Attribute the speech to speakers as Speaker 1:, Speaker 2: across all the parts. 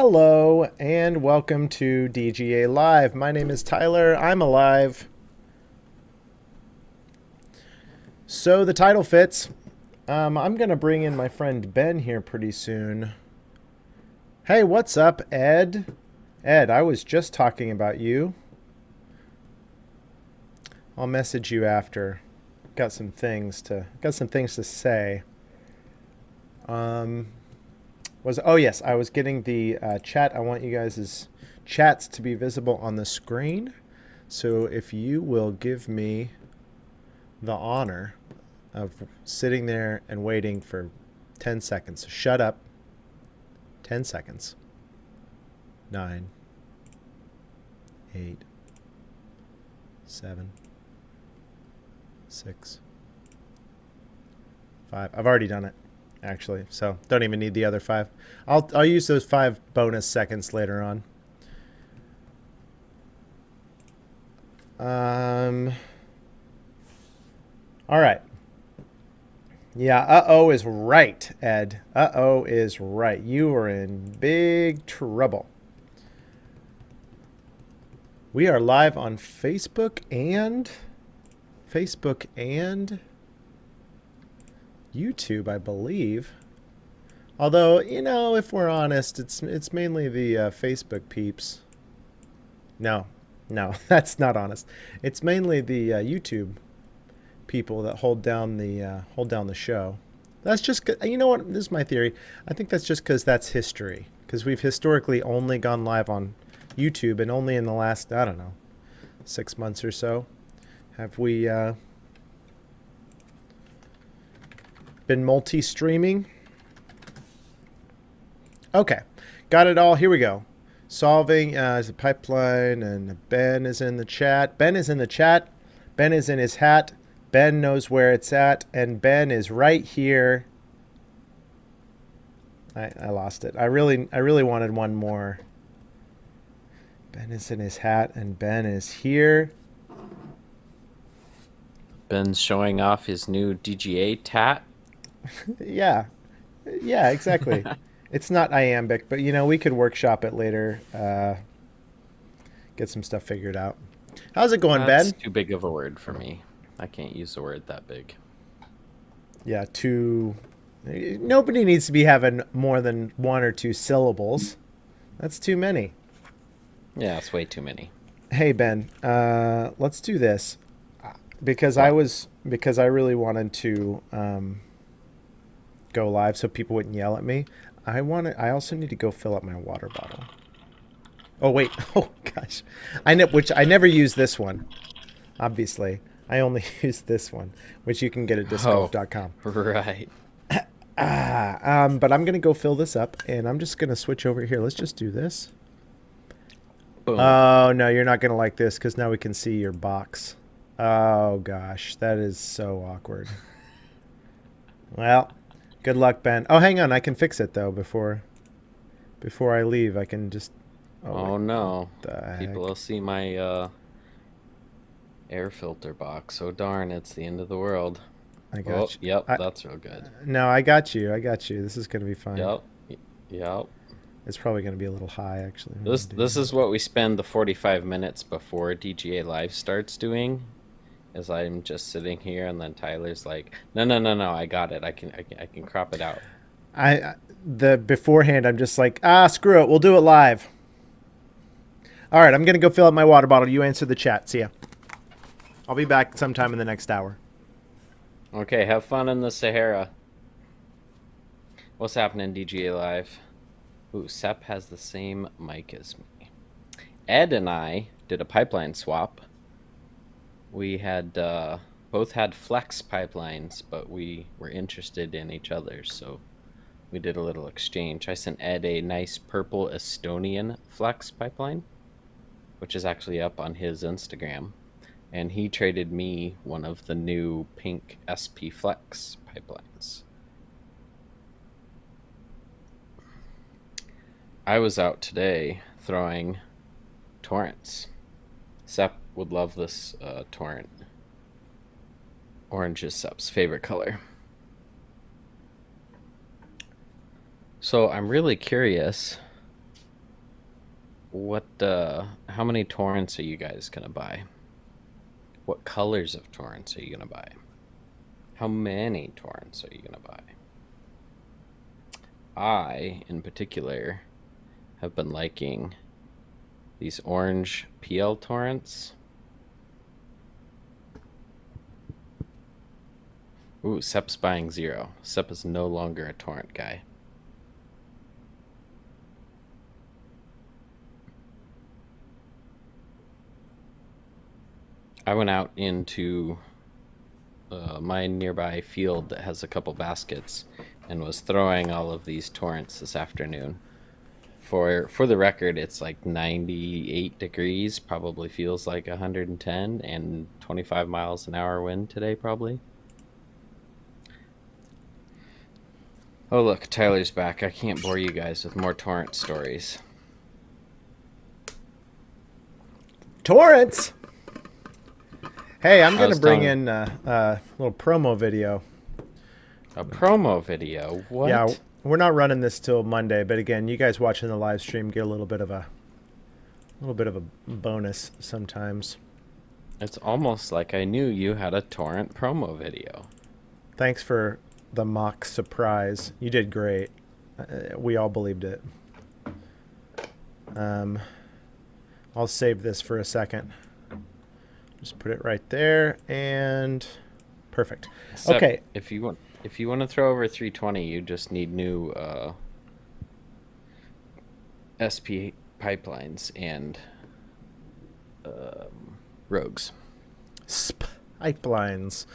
Speaker 1: Hello and welcome to DGA Live. My name is Tyler. I'm alive. So the title fits. I'm going to bring in my friend Ben here pretty soon. Hey, what's up, Ed? Ed, I was just talking about you. I'll message you after. Got some things to say. Yes, I was getting the chat. I want you guys' chats to be visible on the screen. So if you will give me the honor of sitting there and waiting for 10 seconds. Shut up. 10 seconds. 9, 8, 7, 6, 5. I've already done it, actually, so don't even need the other 5. I'll use those 5 bonus seconds later on. All right. Yeah, uh-oh is right, Ed. Uh-oh is right. You are in big trouble. We are live on Facebook and YouTube, I believe. Although, you know, if we're honest, it's mainly the Facebook peeps. No, that's not honest. It's mainly the YouTube people that hold down the show. That's just, you know what? This is my theory. I think that's just because that's history. Because we've historically only gone live on YouTube, and only in the last, I don't know, 6 months or so have we been multi-streaming. Okay, got it all. Here we go. Solving is a pipeline, and Ben is in the chat. Ben is in the chat. Ben is in his hat. Ben knows where it's at, and Ben is right here. I lost it. I really wanted one more. Ben is in his hat, and Ben is here.
Speaker 2: Ben's showing off his new DGA tat.
Speaker 1: Yeah, exactly. It's not iambic, but you know, we could workshop it later. Get some stuff figured out. How's it going, Ben?
Speaker 2: That's too big of a word for me. I can't use a word that big.
Speaker 1: Yeah, nobody needs to be having more than 1 or 2 syllables. That's too many.
Speaker 2: Yeah, it's way too many.
Speaker 1: Hey, Ben, let's do this. Because I really wanted to go live so people wouldn't yell at me. I also need to go fill up my water bottle. Oh wait. Oh gosh. I never use this one. Obviously, I only use this one, which you can get at discgolf.com.
Speaker 2: Oh, right.
Speaker 1: But I'm gonna go fill this up, and I'm just gonna switch over here. Let's just do this.
Speaker 2: Boom.
Speaker 1: Oh no, you're not gonna like this because now we can see your box. Oh gosh, that is so awkward. Well, good luck, Ben. Oh, hang on, I can fix it though before I leave. I can just.
Speaker 2: Oh no! People will see my air filter box. Oh darn! It's the end of the world.
Speaker 1: I got you.
Speaker 2: Yep, that's real good.
Speaker 1: No, I got you. This is gonna be fine.
Speaker 2: Yep.
Speaker 1: It's probably gonna be a little high, actually.
Speaker 2: This is what we spend the 45 minutes before DGA Live starts doing. Is I'm just sitting here, and then Tyler's like, no, I got it. I can crop it out.
Speaker 1: Beforehand, I'm just like, screw it. We'll do it live. All right, I'm gonna go fill up my water bottle. You answer the chat. See ya. I'll be back sometime in the next hour.
Speaker 2: Okay, have fun in the Sahara. What's happening, DGA Live? Ooh, Sep has the same mic as me. Ed and I did a pipeline swap. We had both had flex pipelines, but we were interested in each other's, so we did a little exchange. I sent Ed a nice purple Estonian flex pipeline, which is actually up on his Instagram, and he traded me one of the new pink SP flex pipelines. I was out today throwing torrents. Sep would love this torrent. Orange is Sep's favorite color. So I'm really curious how many torrents are you guys gonna buy? What colors of torrents are you gonna buy? How many torrents are you gonna buy? I, in particular, have been liking these orange PL torrents. Ooh, Sep's buying 0. Sep is no longer a torrent guy. I went out into my nearby field that has a couple baskets and was throwing all of these torrents this afternoon. For the record, it's like 98 degrees, probably feels like 110, and 25 miles an hour wind today, probably. Oh, look, Tyler's back. I can't bore you guys with more torrent stories.
Speaker 1: Torrents! Hey, I'm going to bring
Speaker 2: telling-
Speaker 1: in a little promo video.
Speaker 2: A promo video? What?
Speaker 1: Yeah, we're not running this till Monday, but again, you guys watching the live stream get a little bit of a bonus sometimes.
Speaker 2: It's almost like I knew you had a torrent promo video.
Speaker 1: Thanks for the mock surprise. You did great. We all believed it. I'll save this for a second. Just put it right there, and perfect.
Speaker 2: Except
Speaker 1: okay.
Speaker 2: If you want to throw over 320, you just need new SP pipelines and rogues.
Speaker 1: Pipelines.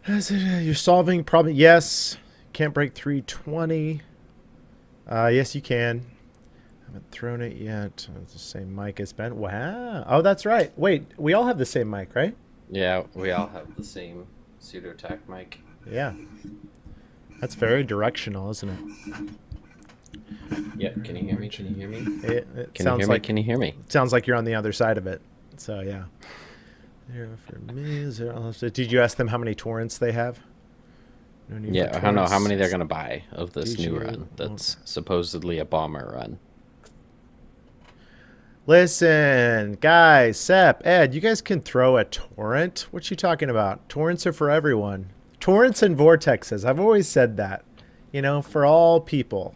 Speaker 1: You're solving problem. Yes. Can't break 320. Yes, you can. Haven't thrown it yet. It's the same mic as Ben. Wow. Oh, that's right. Wait, we all have the same mic, right?
Speaker 2: Yeah, we all have the same pseudo-tac mic.
Speaker 1: Yeah. That's very directional, isn't it?
Speaker 2: Yeah, can you hear me? Can you hear me?
Speaker 1: It
Speaker 2: Can you
Speaker 1: sounds
Speaker 2: hear
Speaker 1: like
Speaker 2: me? Can you hear me?
Speaker 1: sounds like you're on the other side of it. So yeah. Zero for me. Zero. Did you ask them how many torrents they have? No need
Speaker 2: Yeah,
Speaker 1: for
Speaker 2: I don't know how
Speaker 1: torrents.
Speaker 2: many they're gonna buy of this new
Speaker 1: DGA
Speaker 2: run. That's supposedly a bomber run.
Speaker 1: Listen, guys, Sep, Ed, you guys can throw a torrent. What you talking about? Torrents are for everyone. Torrents and vortexes. I've always said that. You know, for all people.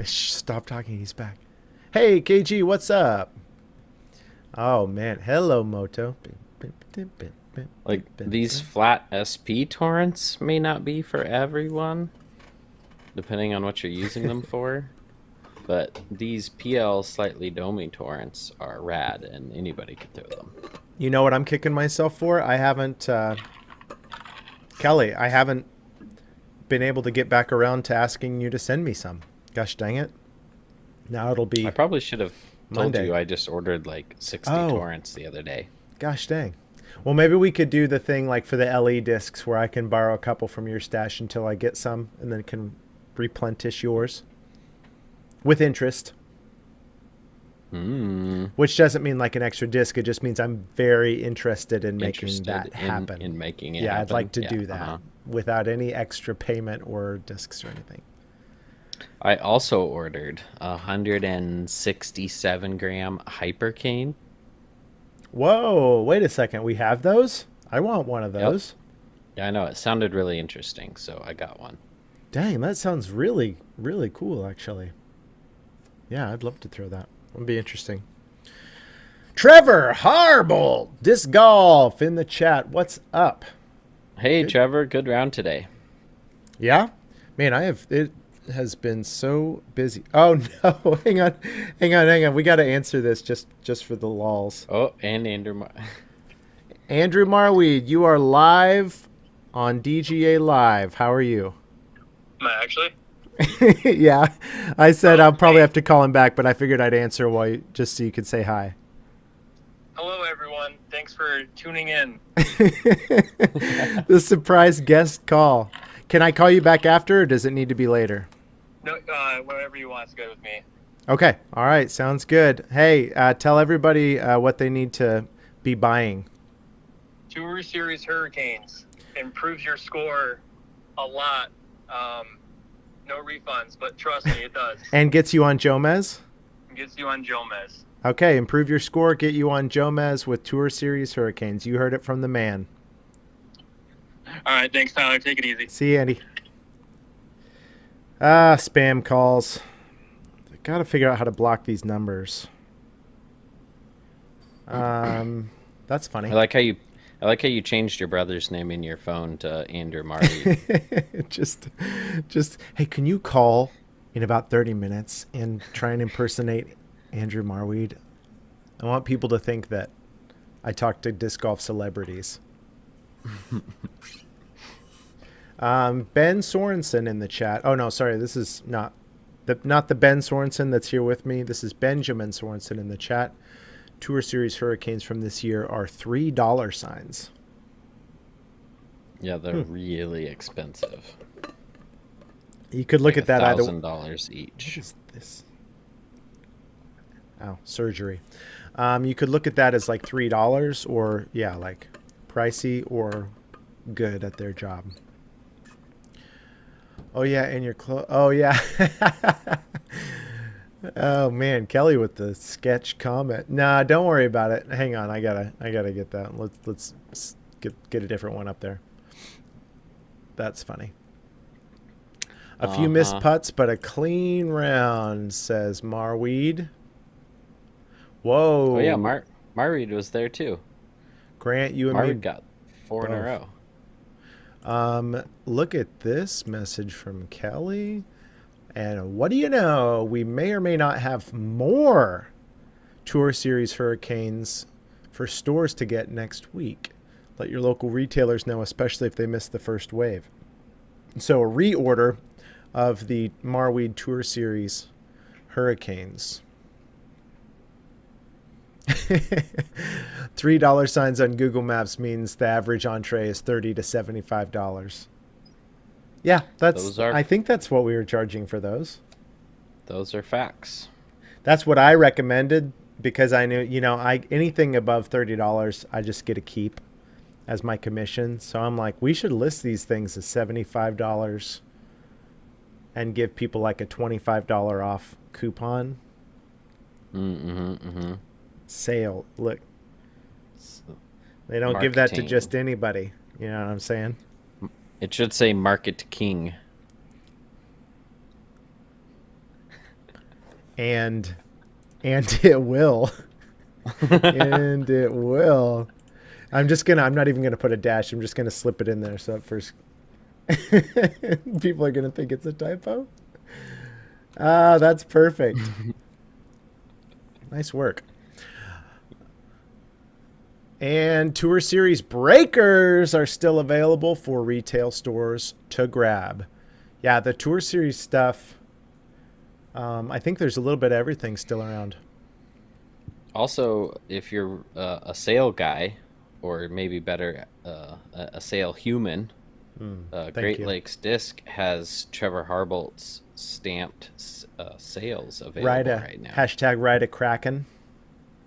Speaker 1: Shh, stop talking. He's back. Hey, KG, what's up? Oh, man. Hello, Moto.
Speaker 2: Like, these flat SP torrents may not be for everyone, depending on what you're using them for. But these PL slightly domey torrents are rad, and anybody could throw them.
Speaker 1: You know what I'm kicking myself for? I haven't, Kelly, I haven't been able to get back around to asking you to send me some. Gosh dang it. Now it'll be
Speaker 2: I probably should have told
Speaker 1: Monday.
Speaker 2: you I just ordered like 60
Speaker 1: Oh.
Speaker 2: torrents the other day.
Speaker 1: Gosh dang. Well, maybe we could do the thing like for the LE discs where I can borrow a couple from your stash until I get some and then can replenish yours with interest. Which doesn't mean like an extra disc. It just means I'm very interested in making that happen.
Speaker 2: In making it
Speaker 1: yeah,
Speaker 2: happen.
Speaker 1: I'd like to
Speaker 2: Yeah,
Speaker 1: do that without any extra payment or discs or anything.
Speaker 2: I also ordered a 167 gram hypercane.
Speaker 1: Whoa, wait a second. We have those? I want one of those.
Speaker 2: Yeah, I know. It sounded really interesting, so I got one.
Speaker 1: Dang, that sounds really, really cool, actually. Yeah, I'd love to throw that. It'd be interesting. Trevor Harble, disc golf in the chat. What's up?
Speaker 2: Hey, Trevor, good round today.
Speaker 1: Yeah? Man, it has been so busy. Oh, no. Hang on. We got to answer this just for the lols.
Speaker 2: Oh, and Andrew.
Speaker 1: Andrew Marweed, you are live on DGA Live. How are you?
Speaker 3: Am I actually?
Speaker 1: Yeah. I said I'll probably have to call him back, but I figured I'd answer just so you could say hi.
Speaker 3: Hello, everyone. Thanks for tuning in.
Speaker 1: The surprise guest call. Can I call you back after, or does it need to be later?
Speaker 3: No, whatever you want is good with me.
Speaker 1: Okay. All right. Sounds good. Hey, tell everybody what they need to be buying.
Speaker 3: Tour Series Hurricanes improves your score a lot. no refunds, but trust me, it does.
Speaker 1: And gets you on Jomez?
Speaker 3: It gets you on Jomez.
Speaker 1: Okay, improve your score, get you on Jomez with Tour Series Hurricanes. You heard it from the man.
Speaker 3: All right, thanks, Tyler. Take it easy.
Speaker 1: See you, Andy. Spam calls. I gotta figure out how to block these numbers. That's funny.
Speaker 2: I like how you changed your brother's name in your phone to Andrew Marley.
Speaker 1: just, hey, can you call in about 30 minutes and try and impersonate Andrew Marweed? I want people to think that I talk to disc golf celebrities. Ben Sorensen in the chat. Oh no, sorry, this is not the Ben Sorensen that's here with me. This is Benjamin Sorensen in the chat. Tour Series Hurricanes from this year are $3 signs.
Speaker 2: Yeah, they're really expensive.
Speaker 1: You could look
Speaker 2: like
Speaker 1: at that either.
Speaker 2: $1,000 each.
Speaker 1: What is this? Oh, surgery. You could look at that as like $3 or like pricey or good at their job. Oh yeah, and your oh yeah. Oh man, Kelly with the sketch comment. Nah, don't worry about it. Hang on, I gotta get that. Let's get a different one up there. That's funny. A few missed putts, but a clean round, says Marweed. Whoa.
Speaker 2: Oh yeah, Marweed was there too.
Speaker 1: Grant, you and me
Speaker 2: Marweed got 4 in a row.
Speaker 1: Look at this message from Kelly. And what do you know? We may or may not have more Tour Series Hurricanes for stores to get next week. Let your local retailers know, especially if they missed the first wave. So a reorder of the Marweed Tour Series Hurricanes. $3 signs on Google Maps means the average entree is $30 to $75. Yeah, I think that's what we were charging for those.
Speaker 2: Those are facts.
Speaker 1: That's what I recommended because I knew, anything above $30, I just get a keep as my commission. So I'm like, we should list these things as $75 and give people like a $25 off coupon. Sale. Look, they don't give that to just anybody. You know what I'm saying?
Speaker 2: It should say Market King.
Speaker 1: And it will. And it will. I'm not even gonna put a dash. I'm just gonna slip it in there. So at first people are gonna think it's a typo. That's perfect. Nice work. And Tour Series breakers are still available for retail stores to grab. Yeah, the Tour Series stuff, I think there's a little bit of everything still around.
Speaker 2: Also, if you're a sale guy, or maybe better, a sale human, Great Lakes Disc has Trevor Harbolt's stamped sales available right now.
Speaker 1: Hashtag Ride a Kraken.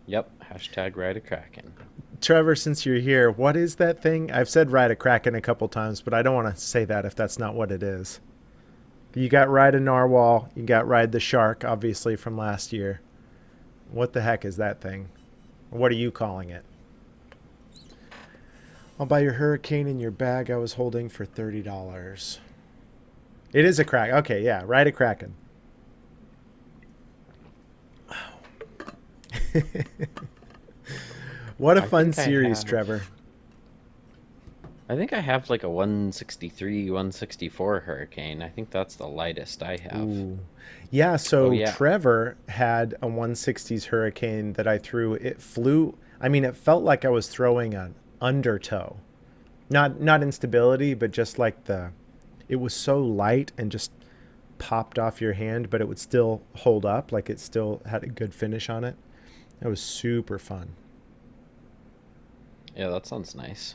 Speaker 2: Yep, hashtag Ride a Kraken.
Speaker 1: Trevor, since you're here, what is that thing? I've said Ride a Kraken a couple times, but I don't want to say that if that's not what it is. You got Ride a Narwhal. You got Ride the Shark, obviously, from last year. What the heck is that thing? What are you calling it? I'll buy your Hurricane in your bag I was holding for $30. It is a Kraken. Okay, yeah, Ride a Kraken. What a fun series, Trevor.
Speaker 2: I think I have like a 163, 164 Hurricane. I think that's the lightest I have.
Speaker 1: Ooh. Yeah, so Trevor had a 160s Hurricane that I threw. It flew. I mean, it felt like I was throwing an undertow. Not instability, but just like it was so light and just popped off your hand, but it would still hold up. Like it still had a good finish on it. It was super fun.
Speaker 2: Yeah, that sounds nice.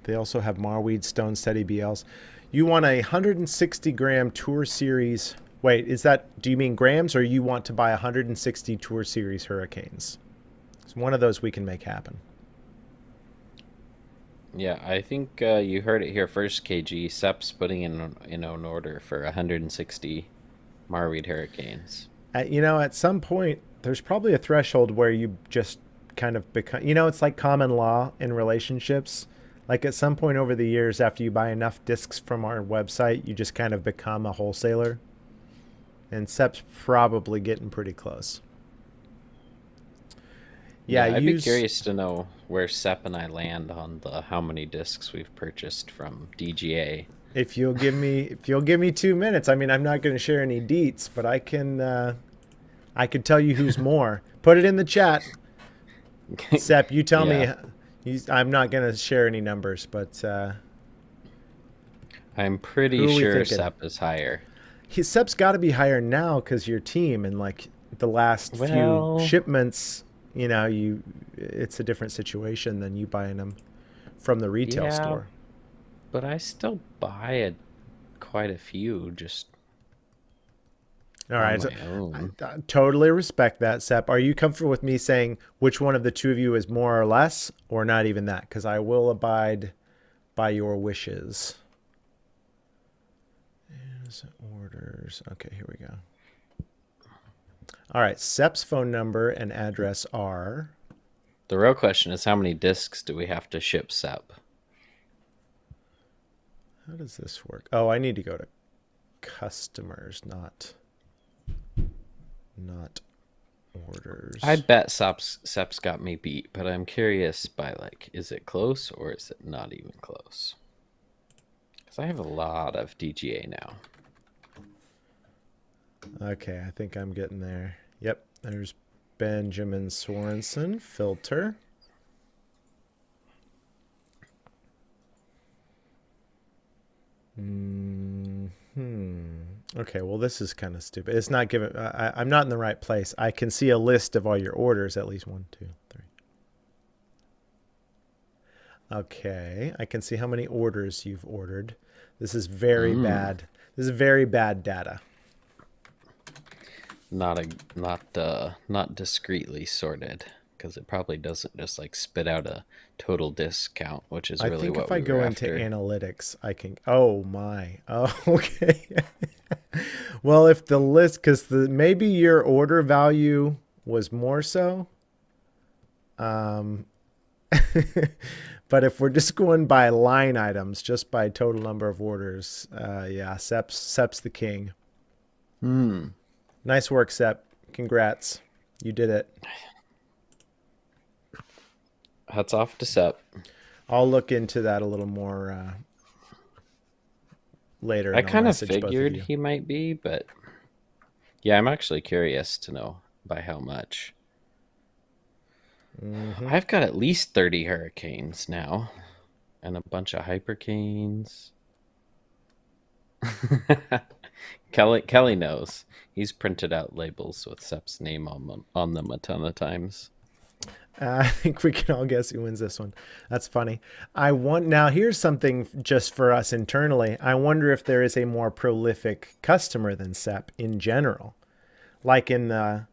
Speaker 1: They also have Marweed Stone Steady BLs. You want a 160 gram Tour Series. Wait, do you mean grams or you want to buy 160 Tour Series Hurricanes? It's one of those we can make happen.
Speaker 2: Yeah, I think you heard it here first, KG. SEP's putting in an order for 160 Marweed Hurricanes.
Speaker 1: At some point, there's probably a threshold where you just kind of become, it's like common law in relationships. Like at some point over the years, after you buy enough discs from our website, you just kind of become a wholesaler. And SEP's probably getting pretty close. Yeah,
Speaker 2: Yeah, I'd be
Speaker 1: use
Speaker 2: curious to know where Sep and I land on the how many discs we've purchased from DGA.
Speaker 1: if you'll give me 2 minutes. I mean, I'm not going to share any deets, but I could tell you who's more. Put it in the chat, Sep. You tell
Speaker 2: Yeah,
Speaker 1: me. I'm not going to share any numbers, but
Speaker 2: I'm pretty
Speaker 1: who are we
Speaker 2: sure
Speaker 1: thinking?
Speaker 2: Sep is higher.
Speaker 1: Sep's got to be higher now because your team and like the last few
Speaker 2: Well,
Speaker 1: shipments. It's a different situation than you buying them from the retail
Speaker 2: yeah,
Speaker 1: store.
Speaker 2: but I still buy quite a few just
Speaker 1: All
Speaker 2: on
Speaker 1: right, so
Speaker 2: my own.
Speaker 1: I totally respect that, Sep. Are you comfortable with me saying which one of the two of you is more or less, or not even that? Because I will abide by your wishes. Orders. Okay, here we go. All right, Sep's phone number and address are.
Speaker 2: The real question is how many discs do we have to ship Sep?
Speaker 1: How does this work? Oh, I need to go to customers, not
Speaker 2: I
Speaker 1: orders.
Speaker 2: bet Sep's got me beat, but I'm curious by like, is it close or is it not even close? Because I have a lot of DGA now.
Speaker 1: Okay, I think I'm getting there. Yep, there's Benjamin Sorensen, filter. Okay, well, this is kind of stupid. It's not giving. I'm not in the right place. I can see a list of all your orders, at least 1, 2, 3. Okay, I can see how many orders you've ordered. This is very
Speaker 2: Mm.
Speaker 1: bad. This is very bad data.
Speaker 2: Not discreetly sorted because it probably doesn't just like spit out a total disc count, which is
Speaker 1: I
Speaker 2: really
Speaker 1: think if
Speaker 2: what
Speaker 1: I
Speaker 2: we were
Speaker 1: go into
Speaker 2: after.
Speaker 1: analytics, I can. Oh my. Oh, okay. Well, if the list, because maybe your order value was more so. Um, but if we're just going by line items, just by total number of orders, yeah, Sep's the king.
Speaker 2: Hmm.
Speaker 1: Nice work, Sep. Congrats, you did it.
Speaker 2: Hats off to Sep.
Speaker 1: I'll look into that a little more later,
Speaker 2: I
Speaker 1: and I'll
Speaker 2: kind of
Speaker 1: message both of
Speaker 2: figured
Speaker 1: you.
Speaker 2: he might be, but yeah, I'm actually curious to know by how much.
Speaker 1: Hmm.
Speaker 2: I've got at least 30 hurricanes now and a bunch of hypercanes. Kelly knows. He's printed out labels with Sep's name on them a ton of times.
Speaker 1: I think we can all guess who wins this one. That's funny. I want now. Here's something just for us internally. I wonder if there is a more prolific customer than Sep in general, like in the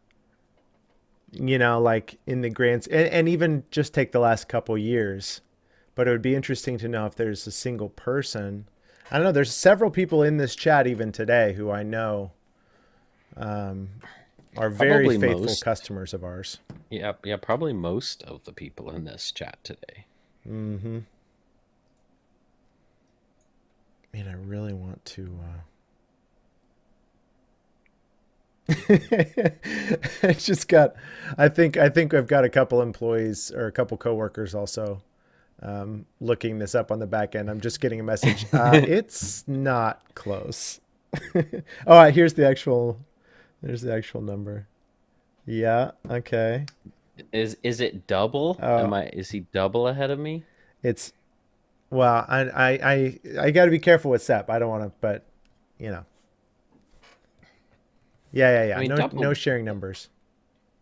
Speaker 1: like in the grants, and even just take the last couple years. But it would be interesting to know if there's a single person. I don't know. There's several people in this chat even today who I know um, are very
Speaker 2: Probably
Speaker 1: faithful
Speaker 2: most.
Speaker 1: customers of ours.
Speaker 2: Yeah, probably most of the people in this chat today.
Speaker 1: Mm-hmm. Man, I really want to. I just got. I think I've got a couple employees or a couple coworkers also looking this up on the back end. I'm just getting a message. It's not close. Oh, here's the actual. There's the actual number. Yeah. Okay.
Speaker 2: Is it double?
Speaker 1: Uh,
Speaker 2: Is he double ahead of me?
Speaker 1: it's well. I got to be careful with SEP. I don't want to, but you know. Yeah. Yeah.
Speaker 2: I
Speaker 1: Yeah.
Speaker 2: mean,
Speaker 1: No sharing numbers.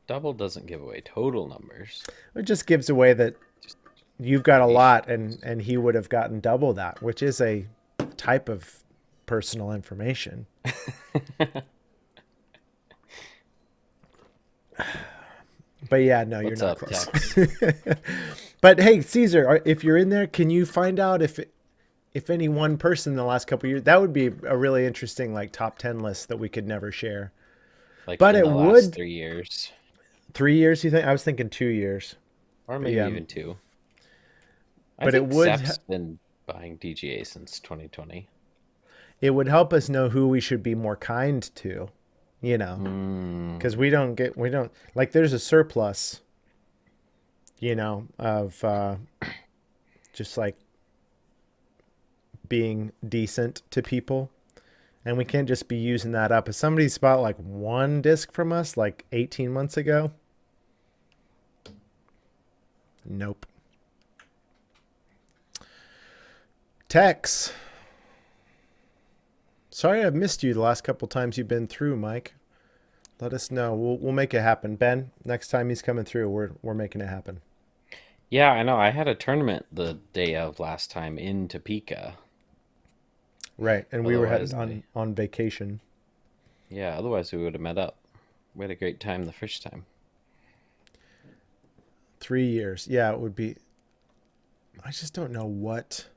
Speaker 2: double doesn't give away total numbers.
Speaker 1: It just gives away that you've got a
Speaker 2: Ish.
Speaker 1: lot and he would have gotten double that, which is a type of personal information. But yeah, no, you're
Speaker 2: What's
Speaker 1: not
Speaker 2: up,
Speaker 1: close.
Speaker 2: Tex?
Speaker 1: But hey, Caesar, if you're in there, can you find out if any one person in the last couple of years, that would be a really interesting like top 10 list that we could never share.
Speaker 2: Like
Speaker 1: But
Speaker 2: in
Speaker 1: it
Speaker 2: the last
Speaker 1: would
Speaker 2: 3 years,
Speaker 1: 3 years, you think? I was thinking 2 years.
Speaker 2: or
Speaker 1: But
Speaker 2: maybe
Speaker 1: yeah,
Speaker 2: even two. I
Speaker 1: but
Speaker 2: think Sep's been buying DGA since 2020.
Speaker 1: it would help us know who we should be more kind to, you know, because
Speaker 2: Mm,
Speaker 1: we don't like there's a surplus, of just like being decent to people. And we can't just be using that up. If somebody's bought like one disc from us like 18 months ago, nope. Tex, sorry I've missed you the last couple times you've been through, Mike. Let us know. We'll make it happen. Ben, next time he's coming through, we're making it happen.
Speaker 2: yeah, I know. I had a tournament the day of last time in Topeka.
Speaker 1: Right. And we were
Speaker 2: Otherwise,
Speaker 1: headed on vacation.
Speaker 2: yeah, otherwise we would have met up. We had a great time the first time.
Speaker 1: 3 years. Yeah, it would be. I just don't know what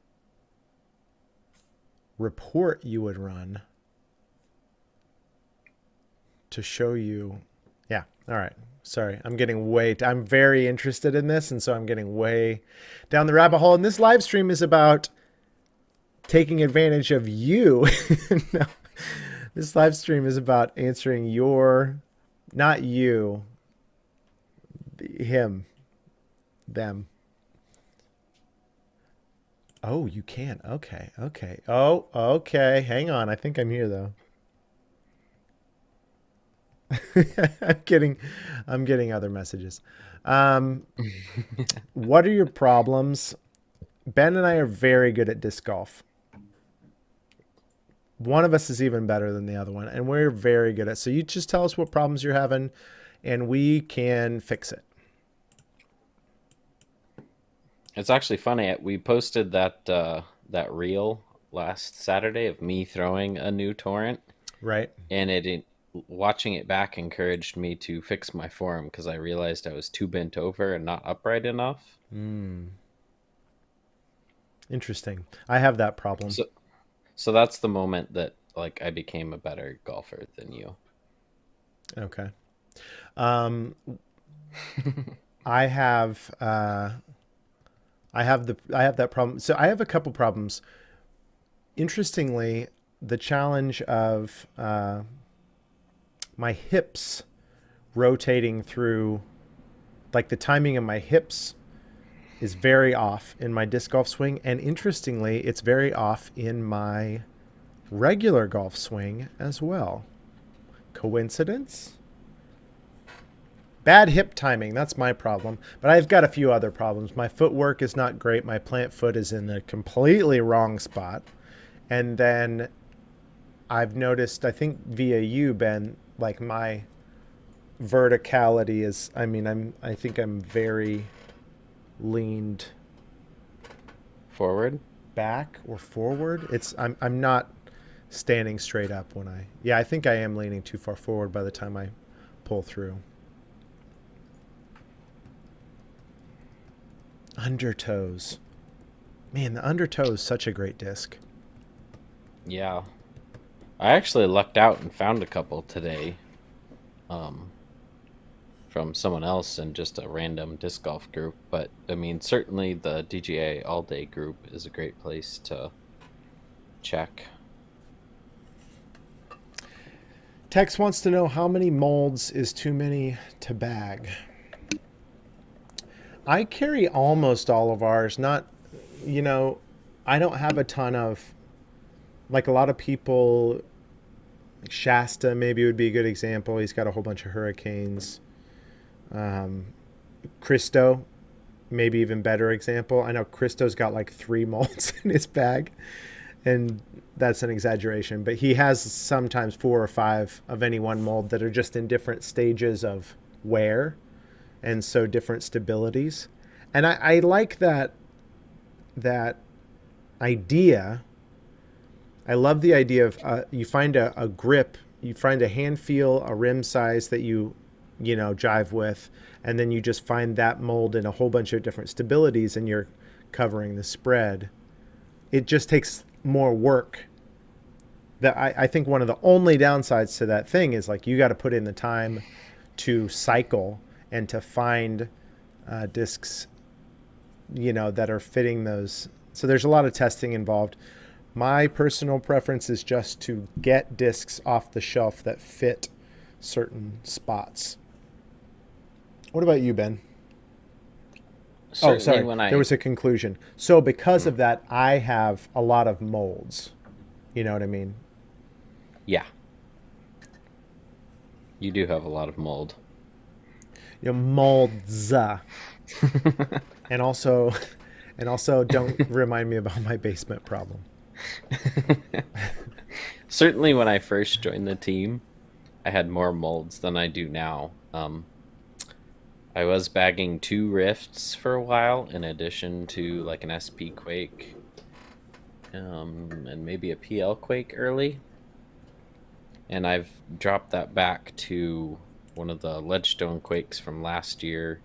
Speaker 1: report you would run to show you. Yeah. All right. Sorry. I'm very interested in this. And so I'm getting way down the rabbit hole. And this live stream is about taking advantage of you. No, this live stream is about answering not you, him, them. Oh, you can. Okay. Okay. Oh, okay. Hang on. I think I'm here though. I'm getting, I'm getting other messages. Um, what are your problems? Ben and I are very good at disc golf. One of us is even better than the other one, and we're very good at. So you just tell us what problems you're having, and we can fix it.
Speaker 2: It's actually funny. We posted that reel last Saturday of me throwing a new torrent,
Speaker 1: Right?
Speaker 2: and watching it back encouraged me to fix my form because I realized I was too bent over and not upright enough.
Speaker 1: Interesting. I have that problem.
Speaker 2: So that's the moment that like I became a better golfer than you.
Speaker 1: Okay. Um, I have I have that problem. So I have a couple problems. Interestingly, the challenge of my hips rotating through, like the timing of my hips is very off in my disc golf swing, and interestingly, it's very off in my regular golf swing as well. Coincidence? Bad hip timing, that's my problem. But I've got a few other problems. My footwork is not great. My plant foot is in the completely wrong spot. And then I've noticed, I think via you, Ben, like my verticality is, I think I'm very leaned
Speaker 2: Forward?
Speaker 1: back or forward. I'm not standing straight up when I think I am leaning too far forward by the time I pull through. Undertows. Man, the undertow is such a great disc.
Speaker 2: Yeah. I actually lucked out and found a couple today. From someone else in just a random disc golf group. But I mean, certainly the DGA all day group is a great place to check.
Speaker 1: Tex wants to know how many molds is too many to bag. I carry almost all of ours. Not, I don't have a ton of, like a lot of people, like Shasta maybe would be a good example. He's got a whole bunch of hurricanes. Christo, maybe even better example. I know Christo's got like 3 molds in his bag, and that's an exaggeration, but he has sometimes 4 or 5 of any one mold that are just in different stages of wear, and so different stabilities. And I like that idea. I love the idea of you find a grip, you find a hand feel, a rim size that you jive with, and then you just find that mold in a whole bunch of different stabilities and you're covering the spread. It just takes more work. That I think one of the only downsides to that thing is like you got to put in the time to cycle and to find discs, that are fitting those. So there's a lot of testing involved. My personal preference is just to get discs off the shelf that fit certain spots. What about you, Ben?
Speaker 2: Certainly
Speaker 1: sorry.
Speaker 2: when I
Speaker 1: There was a conclusion. So because of that, I have a lot of molds. You know what I mean?
Speaker 2: Yeah. You do have a lot of mold.
Speaker 1: Molds. And also don't remind me about my basement problem.
Speaker 2: Certainly when I first joined the team, I had more molds than I do now. I was bagging 2 rifts for a while, in addition to like an SP Quake, and maybe a PL Quake early. And I've dropped that back to one of the Ledgestone Quakes from last year,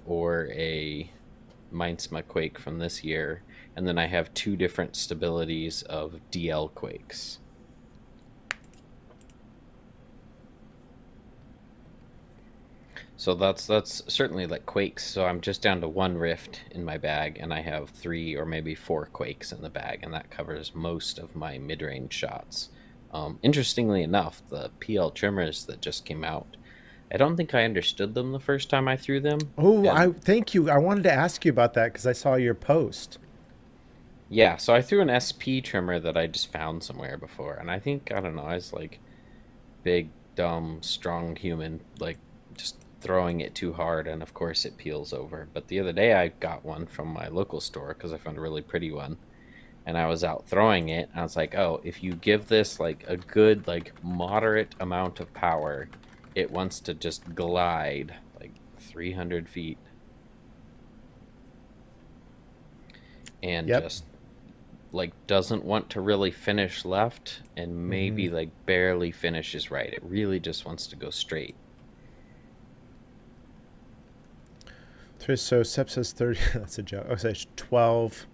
Speaker 2: or a Mindsma Quake from this year. And then I have 2 different stabilities of DL Quakes. So that's certainly like Quakes. So I'm just down to 1 rift in my bag, and I have 3 or maybe 4 Quakes in the bag, and that covers most of my mid-range shots. Interestingly enough, the PL trimmers that just came out, I don't think I understood them the first time I threw them.
Speaker 1: Oh, thank you. I wanted to ask you about that because I saw your post.
Speaker 2: Yeah, so I threw an SP trimmer that I just found somewhere before, and I don't know, I was like big, dumb, strong human, like just throwing it too hard, and of course it peels over. But the other day I got one from my local store because I found a really pretty one, and I was out throwing it, and I was like, oh, if you give this like a good, like moderate amount of power, it wants to just glide like 300 feet. And just like doesn't want to really finish left, and maybe like barely finishes right. It really just wants to go straight.
Speaker 1: So Sep says 30. That's a joke. Oh, so it's 12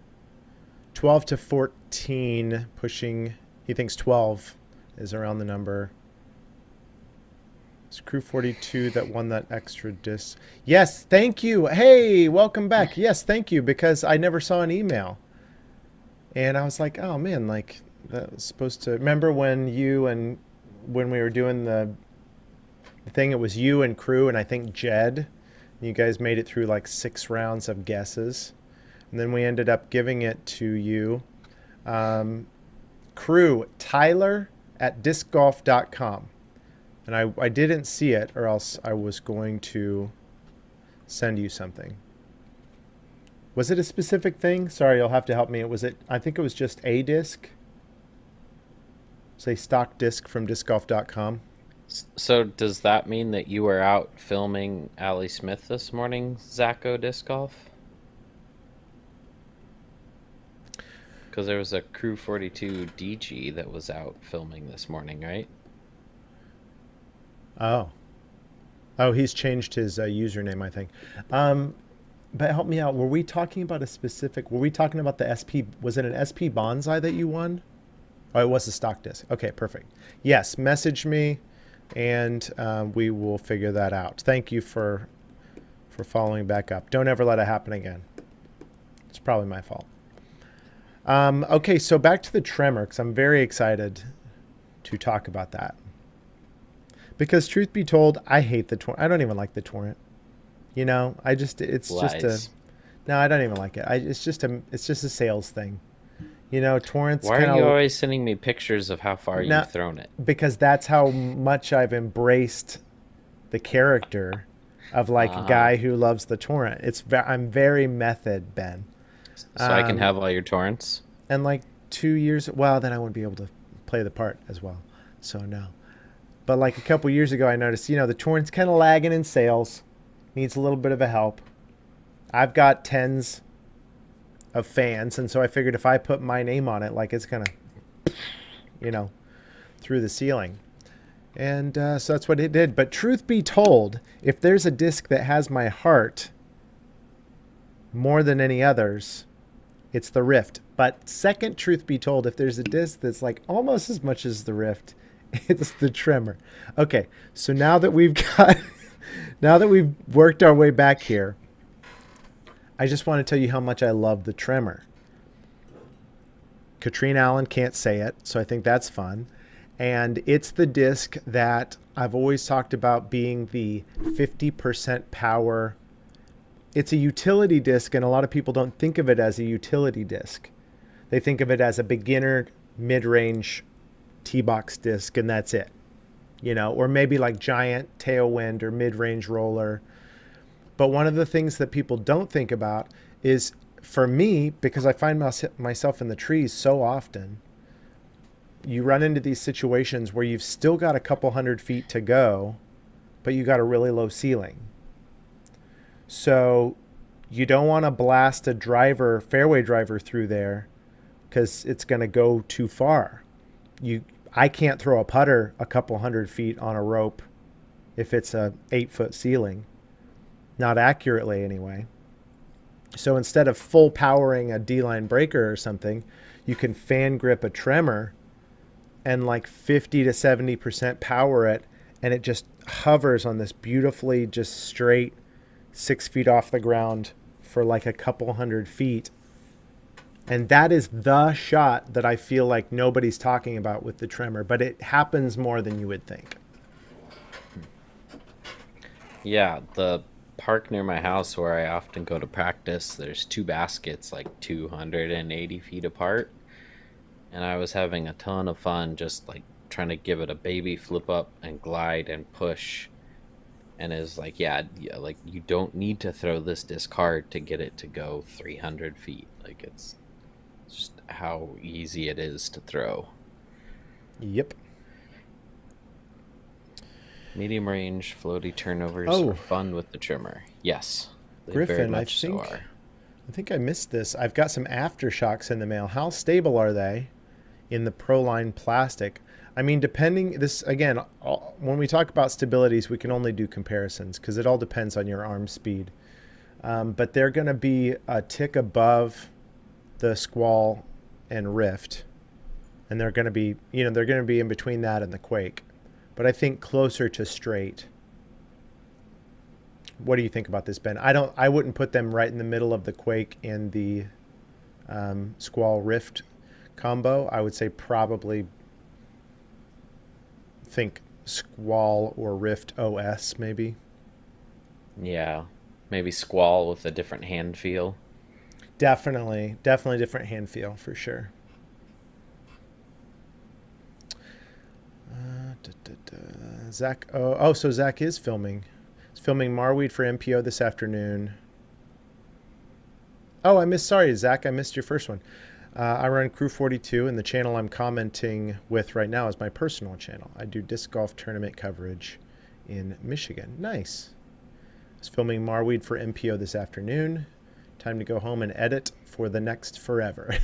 Speaker 1: to 14 pushing. He thinks 12 is around the number. It's Crew 42 that won that extra disc. Yes, thank you. Hey, welcome back. Yes, thank you, because I never saw an email. And I was like, oh man, like that was supposed to. Remember when when we were doing the thing, it was you and Crew and I think Jed. You guys made it through like 6 rounds of guesses. And then we ended up giving it to you. Crew, Tyler at discgolf.com. And I didn't see it, or else I was going to send you something. Was it a specific thing? Sorry, you'll have to help me. I think it was just a disc. Say stock disc from discgolf.com.
Speaker 2: So does that mean that you were out filming Allie Smith this morning, Zacho Disc Golf? Because there was a Crew 42 DG that was out filming this morning, right?
Speaker 1: Oh, he's changed his username, I think. But help me out. Were we talking about the SP? Was it an SP Bonsai that you won? Oh, it was a stock disc. Okay, perfect. Yes, message me, and we will figure that out. Thank you for following back up. Don't ever let it happen again. It's probably my fault. Okay, so back to the tremor, because I'm very excited to talk about that. Because truth be told, I hate the Torrent. I don't even like the Torrent. No, I don't even like it. It's just a sales thing. Torrent's
Speaker 2: Why are you always sending me pictures of how far you've thrown it?
Speaker 1: Because that's how much I've embraced the character of like a guy who loves the Torrent. I'm very method, Ben.
Speaker 2: So I can have all your torrents?
Speaker 1: And like 2 years, well, then I wouldn't be able to play the part as well. So no. But like a couple years ago, I noticed, the Torrent's kind of lagging in sales. Needs a little bit of a help. I've got tens of fans, and so I figured if I put my name on it, like it's going to, through the ceiling. And so that's what it did. But truth be told, if there's a disc that has my heart more than any others, it's the Rift. But second, truth be told, if there's a disc that's like almost as much as the Rift, it's the Tremor. Okay, so now that we've got, now that we've worked our way back here, I just want to tell you how much I love the Tremor. Katrina Allen can't say it, so I think that's fun. And it's the disc that I've always talked about being the 50% power. It's a utility disc, and a lot of people don't think of it as a utility disc. They think of it as a beginner mid-range T-box disc, and that's it. You know, or maybe like giant tailwind or mid-range roller. But one of the things that people don't think about is, for me, because I find myself in the trees so often, you run into these situations where you've still got a couple hundred feet to go, but you got a really low ceiling. So you don't want to blast a fairway driver through there, because it's going to go too far. I can't throw a putter a couple hundred feet on a rope if it's a 8-foot ceiling. Not accurately anyway. So instead of full powering a D-line breaker or something, you can fan grip a Tremor and like 50 to 70% power it, and it just hovers on this beautifully just straight 6 feet off the ground for like a couple hundred feet. And that is the shot that I feel like nobody's talking about with the Tremor, but it happens more than you would think.
Speaker 2: Yeah, the park near my house where I often go to practice, there's two baskets like 280 feet apart. And I was having a ton of fun just like trying to give it a baby flip up and glide and push. And it's like, yeah, like you don't need to throw this disc hard to get it to go 300 feet. Like it's just how easy it is to throw.
Speaker 1: Yep.
Speaker 2: Medium range floaty turnovers
Speaker 1: Oh.
Speaker 2: are fun with the Tremor. Yes, they very
Speaker 1: Griffin, I
Speaker 2: much so
Speaker 1: think
Speaker 2: are.
Speaker 1: I think I missed this. I've got some aftershocks in the mail. How stable are they in the Proline plastic? I mean, depending, this again, when we talk about stabilities, we can only do comparisons because it all depends on your arm speed. But they're going to be a tick above the Squall and Rift, and they're going to be, they're going to be in between that and the Quake. But I think closer to straight. What do you think about this, Ben? I wouldn't put them right in the middle of the Quake and the Squall Rift combo. I would say probably think Squall or Rift OS maybe.
Speaker 2: Yeah, maybe Squall with a different hand feel.
Speaker 1: Definitely different hand feel for sure. Zach, so Zach is filming. He's filming Marweed for MPO this afternoon. Oh, sorry, Zach, I missed your first one. I run Crew 42, and the channel I'm commenting with right now is my personal channel. I do disc golf tournament coverage in Michigan. Nice. I was filming Marweed for MPO this afternoon. Time to go home and edit for the next forever.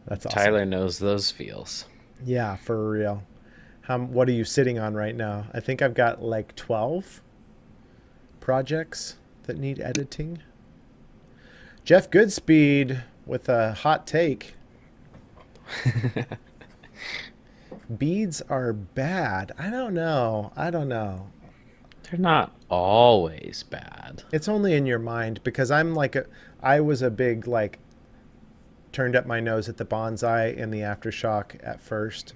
Speaker 1: That's awesome.
Speaker 2: Tyler knows those feels.
Speaker 1: Yeah, for real. What are you sitting on right now? I think I've got like 12 projects that need editing. Jeff Goodspeed with a hot take. Beads are bad. I don't know.
Speaker 2: They're not always bad.
Speaker 1: It's only in your mind because I was a big turned up my nose at the bonsai and the aftershock at first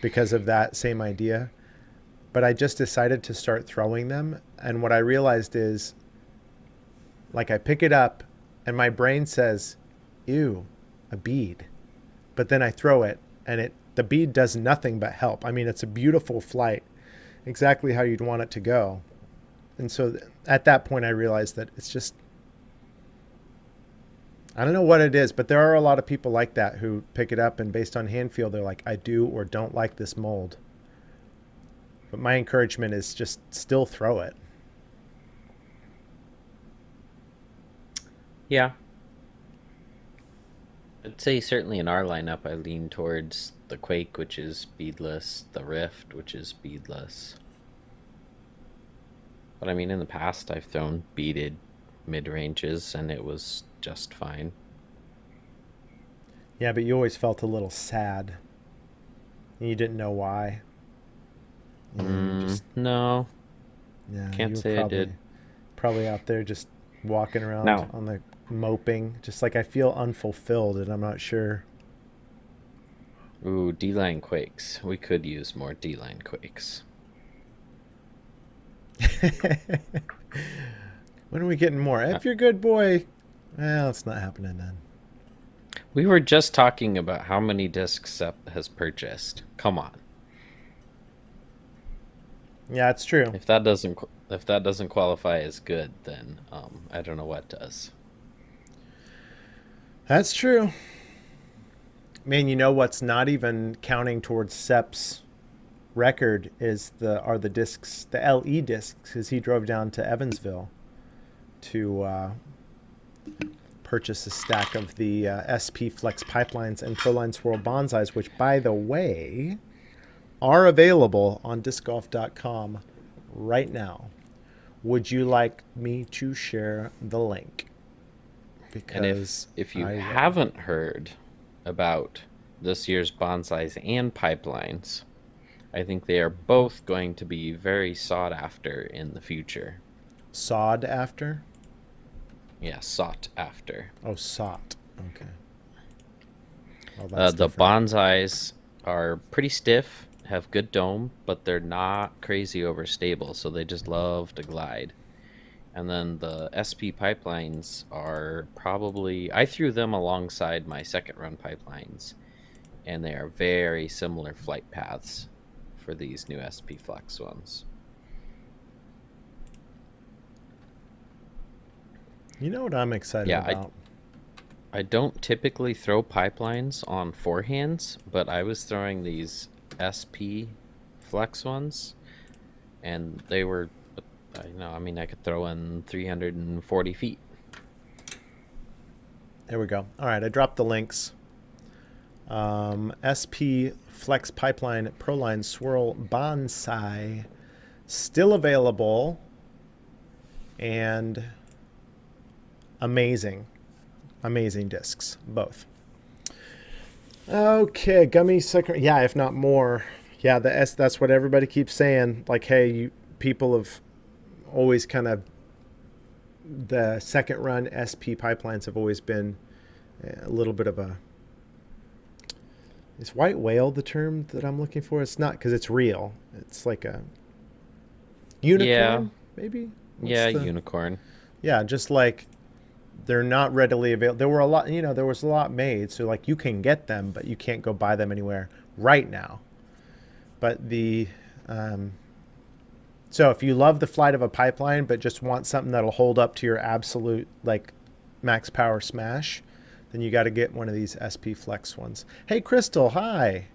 Speaker 1: because of that same idea. But I just decided to start throwing them. And what I realized is I pick it up and my brain says, ew, a bead. But then I throw it and the bead does nothing but help. I mean, it's a beautiful flight, exactly how you'd want it to go. And so at that point I realized that it's just, I don't know what it is, but there are a lot of people like that who pick it up and based on hand feel, they're like, I do or don't like this mold. But my encouragement is just still throw it.
Speaker 2: Yeah. I'd say certainly in our lineup, I lean towards the Quake, which is beadless, the Rift, which is beadless. But I mean, in the past, I've thrown beaded mid ranges, and it was just fine.
Speaker 1: Yeah, but you always felt a little sad. And you didn't know why.
Speaker 2: No,
Speaker 1: Yeah, you
Speaker 2: can't
Speaker 1: were
Speaker 2: say I
Speaker 1: probably
Speaker 2: did.
Speaker 1: probably out there just walking around
Speaker 2: Now,
Speaker 1: on the moping, just like I feel unfulfilled and I'm not sure.
Speaker 2: ooh, D-line Quakes. We could use more D-line Quakes.
Speaker 1: When are we getting more?
Speaker 2: Uh,
Speaker 1: If you're good, boy. Well, it's not happening then.
Speaker 2: we were just talking about how many discs Sep has purchased. Come on.
Speaker 1: Yeah, it's true.
Speaker 2: If that doesn't qualify as good, then I don't know what does.
Speaker 1: That's true. Man, you know what's not even counting towards Sep's record is the discs, the LE discs, because he drove down to Evansville to purchase a stack of the SP Flex pipelines and Proline Swirl bonsais, which, by the way, are available on discgolf.com right now. Would you like me to share the link?
Speaker 2: And
Speaker 1: Because
Speaker 2: if you
Speaker 1: I
Speaker 2: haven't heard about this year's bonsais and pipelines, I think they are both going to be very sought after in the future.
Speaker 1: sawed after.
Speaker 2: Yeah, sought after.
Speaker 1: Oh, sought. Okay. Well, that's
Speaker 2: The
Speaker 1: different.
Speaker 2: bonsais are pretty stiff, have good dome, but they're not crazy overstable, so they just love to glide. And then the SP pipelines are probably, I threw them alongside my second run pipelines, and they are very similar flight paths for these new SP Flex ones.
Speaker 1: You know what I'm excited
Speaker 2: Yeah,
Speaker 1: about?
Speaker 2: I don't typically throw pipelines on forehands, but I was throwing these SP Flex ones, and they were, I mean, I could throw in 340 feet.
Speaker 1: There we go. All right, I dropped the links. SP Flex Pipeline Proline Swirl Bonsai still available and amazing. Amazing discs, both. Okay, gummy second. Yeah, if not more. Yeah, that's what everybody keeps saying. Like, hey, you people have always kind of the second run SP pipelines have always been a little bit of a. Is white whale the term that I'm looking for? It's not because it's real. It's like a
Speaker 2: Yeah,
Speaker 1: unicorn, maybe. What's
Speaker 2: yeah,
Speaker 1: the?
Speaker 2: unicorn.
Speaker 1: Yeah, just like they're not readily available. There were a lot, there was a lot made, so like you can get them, but you can't go buy them anywhere right now. But so if you love the flight of a pipeline, but just want something that'll hold up to your absolute like max power smash, then you got to get one of these SP Flex ones. Hey, Crystal, hi.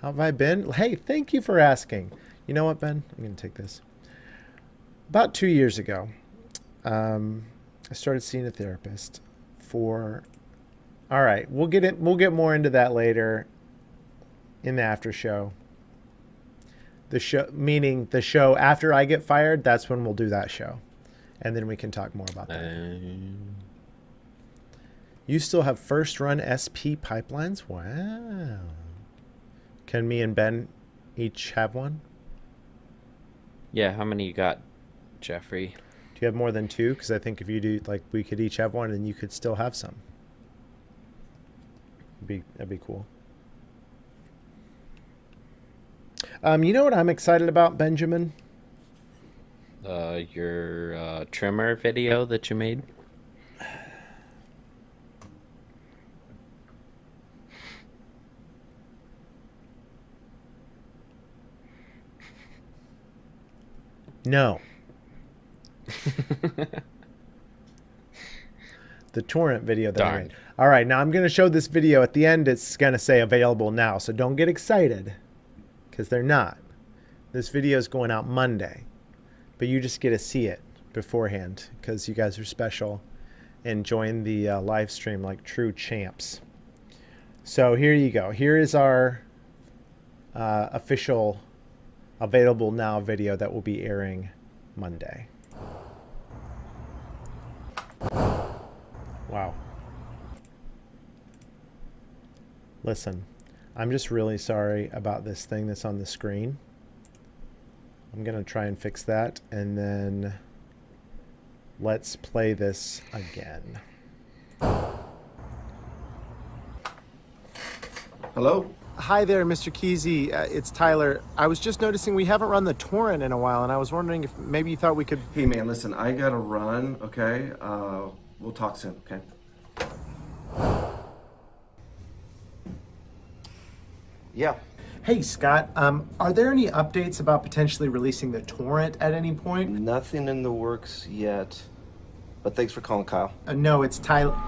Speaker 1: How have I been? Hey, thank you for asking. You know what, Ben? I'm going to take this. About 2 years ago, I started seeing a therapist for. All right, we'll get it. We'll get more into that later in the after show. The show, meaning the show after I get fired, that's when we'll do that show, and then we can talk more about that. You still have first run SP pipelines? Wow. Can me and Ben each have one?
Speaker 2: Yeah, how many you got, Jeffrey?
Speaker 1: Do you have more than two? Because I think if you do, like, we could each have one, and you could still have some. That'd be cool. You know what I'm excited about, Benjamin?
Speaker 2: Your trimmer video that you made?
Speaker 1: No. The torrent video that I made. All right, now I'm going to show this video. At the end, it's going to say available now, so don't get excited, because they're not. This video is going out Monday, but you just get to see it beforehand, because you guys are special, and join the live stream like true champs. So here you go. Here is our official available now video that will be airing Monday. Wow. Listen, I'm just really sorry about this thing that's on the screen. I'm going to try and fix that, and then let's play this again.
Speaker 4: Hello?
Speaker 1: Hi there, Mr. Kesey. It's Tyler. I was just noticing we haven't run the torrent in a while, and I was wondering if maybe you thought we could...
Speaker 4: Hey man, listen, I gotta run, okay? We'll talk soon, okay? Yeah.
Speaker 1: Hey, Scott. Are there any updates about potentially releasing the torrent at any point?
Speaker 4: Nothing in the works yet, but thanks for calling, Kyle.
Speaker 1: No, it's Tyler.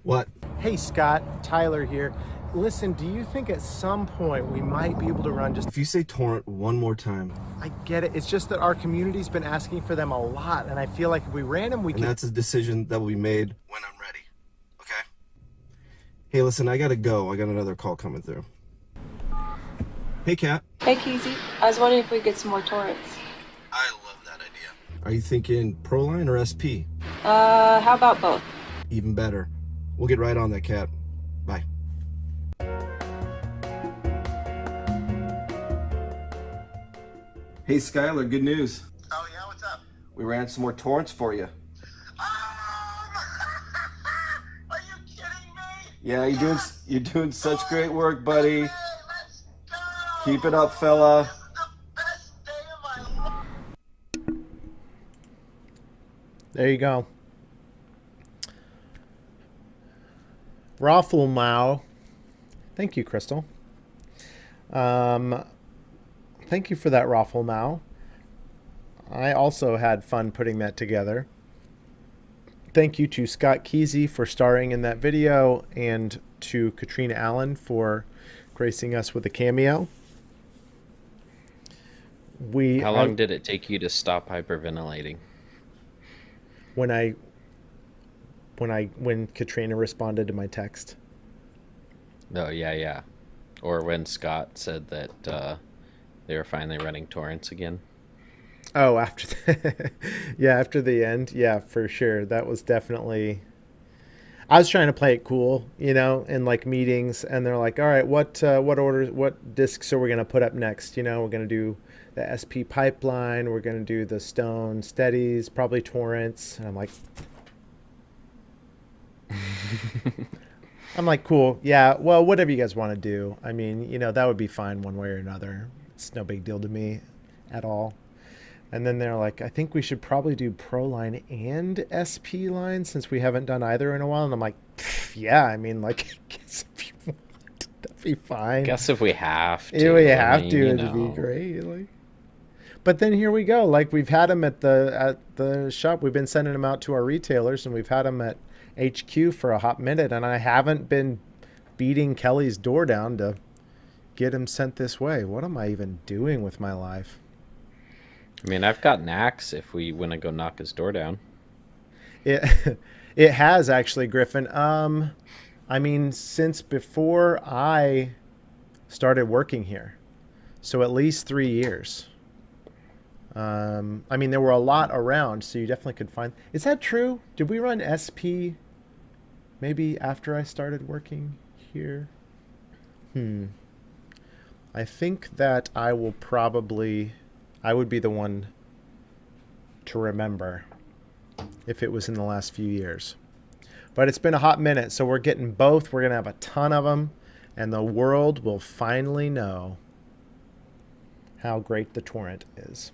Speaker 4: What?
Speaker 1: Hey, Scott. Tyler here. Listen, do you think at some point we might be able to run just...
Speaker 4: If you say torrent one more time...
Speaker 1: I get it. It's just that our community's been asking for them a lot, and I feel like if we ran them, we
Speaker 4: And
Speaker 1: could...
Speaker 4: that's a decision that will be made when I'm ready, okay? Hey, listen, I gotta go. I got another call coming through. Hey, Kat.
Speaker 5: Hey, Keezy. I was wondering if we could get some more torrents.
Speaker 4: I love that idea. Are you thinking Proline or SP?
Speaker 5: How about both?
Speaker 4: Even better. We'll get right on that, Kat. Bye. Hey, Skylar, good news.
Speaker 6: Oh yeah, what's up?
Speaker 4: We ran some more torrents for you.
Speaker 6: Are you kidding me?
Speaker 4: Yeah, you're doing such great work, buddy.
Speaker 6: Hey, let's go!
Speaker 4: Keep it up, fella.
Speaker 6: This is the best day of my life.
Speaker 1: There you go. Raffle Mao. Thank you, Crystal. Thank you for that, Raffle Mao. I also had fun putting that together. Thank you to Scott Kesey for starring in that video, and to Katrina Allen for gracing us with a cameo.
Speaker 2: How long did it take you to stop hyperventilating?
Speaker 1: When Katrina responded to my text.
Speaker 2: Oh, yeah. Or when Scott said that they were finally running torrents again.
Speaker 1: Oh, after after the end. Yeah, for sure. That was definitely... I was trying to play it cool, in like meetings, and they're like, all right, what orders, what discs are we going to put up next? We're going to do the SP pipeline, we're going to do the Stone Steadies, probably torrents. And I'm like, cool. Yeah, well, whatever you guys want to do. I mean, that would be fine one way or another. It's no big deal to me at all. And then they're like, I think we should probably do Proline and SP line since we haven't done either in a while. And I'm like, yeah, I mean, like, I guess if you want, that'd be fine.
Speaker 2: I guess if we have to.
Speaker 1: If we have to, it'd be great. Like, but then here we go. Like, we've had them at the shop. We've been sending them out to our retailers, and we've had them at HQ for a hot minute. And I haven't been beating Kelly's door down to get him sent this way. What am I even doing with my life?
Speaker 2: I mean, I've got an axe if we want to go knock his door down.
Speaker 1: It has actually, Griffin. I mean, since before I started working here, so at least 3 years. I mean, there were a lot around, so you definitely could find. Is that true? Did we run SP maybe after I started working here? I think that I would be the one to remember if it was in the last few years. But it's been a hot minute, so we're getting both. We're going to have a ton of them, and the world will finally know how great the torrent is.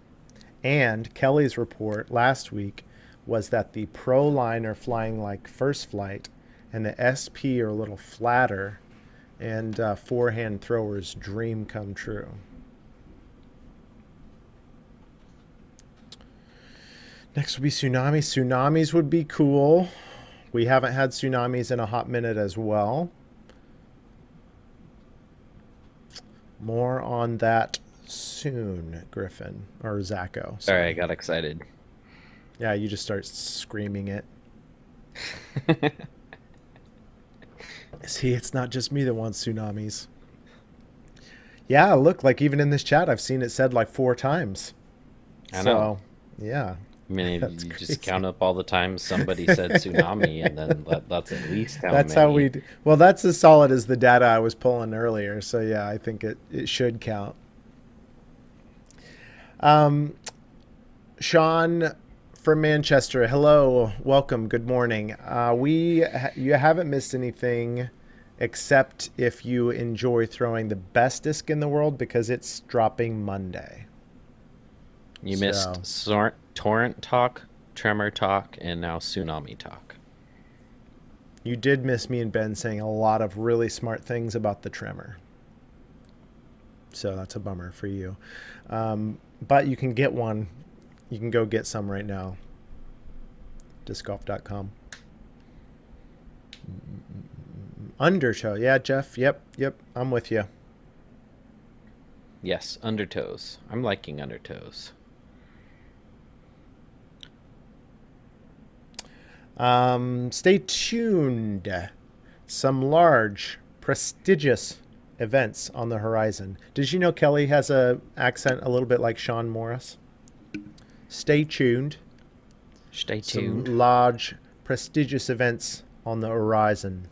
Speaker 1: And Kelly's report last week was that the Proline are flying like first flight, and the SP are a little flatter, and forehand throwers' dream come true. Next would be tsunamis. Tsunamis would be cool. We haven't had tsunamis in a hot minute as well. More on that soon. soon, Griffin or Zacho.
Speaker 2: Sorry, I got excited.
Speaker 1: Yeah, you just start screaming it. See, it's not just me that wants tsunamis. Yeah, look, like even in this chat, I've seen it said like 4 times.
Speaker 2: I know.
Speaker 1: Yeah.
Speaker 2: I mean,
Speaker 1: That's
Speaker 2: you
Speaker 1: crazy.
Speaker 2: just count up all the times somebody said tsunami, and then that's at least how
Speaker 1: That's
Speaker 2: many.
Speaker 1: how we. Well, that's as solid as the data I was pulling earlier. So yeah, I think it should count. Sean from Manchester, hello, welcome, good morning. You haven't missed anything, except if you enjoy throwing the best disc in the world because it's dropping Monday.
Speaker 2: You missed torrent talk, tremor talk, and now tsunami talk.
Speaker 1: You did miss me and Ben saying a lot of really smart things about the tremor. So that's a bummer for you. But you can get one. You can go get some right now. Discgolf.com. Undertow. Yeah, Jeff. Yep. I'm with you.
Speaker 2: Yes, undertows. I'm liking undertows.
Speaker 1: Stay tuned. Some large, prestigious events on the horizon. Did you know Kelly has a accent a little bit like Sean Morris? Stay tuned.
Speaker 2: Stay tuned.
Speaker 1: Some large, prestigious events on the horizon.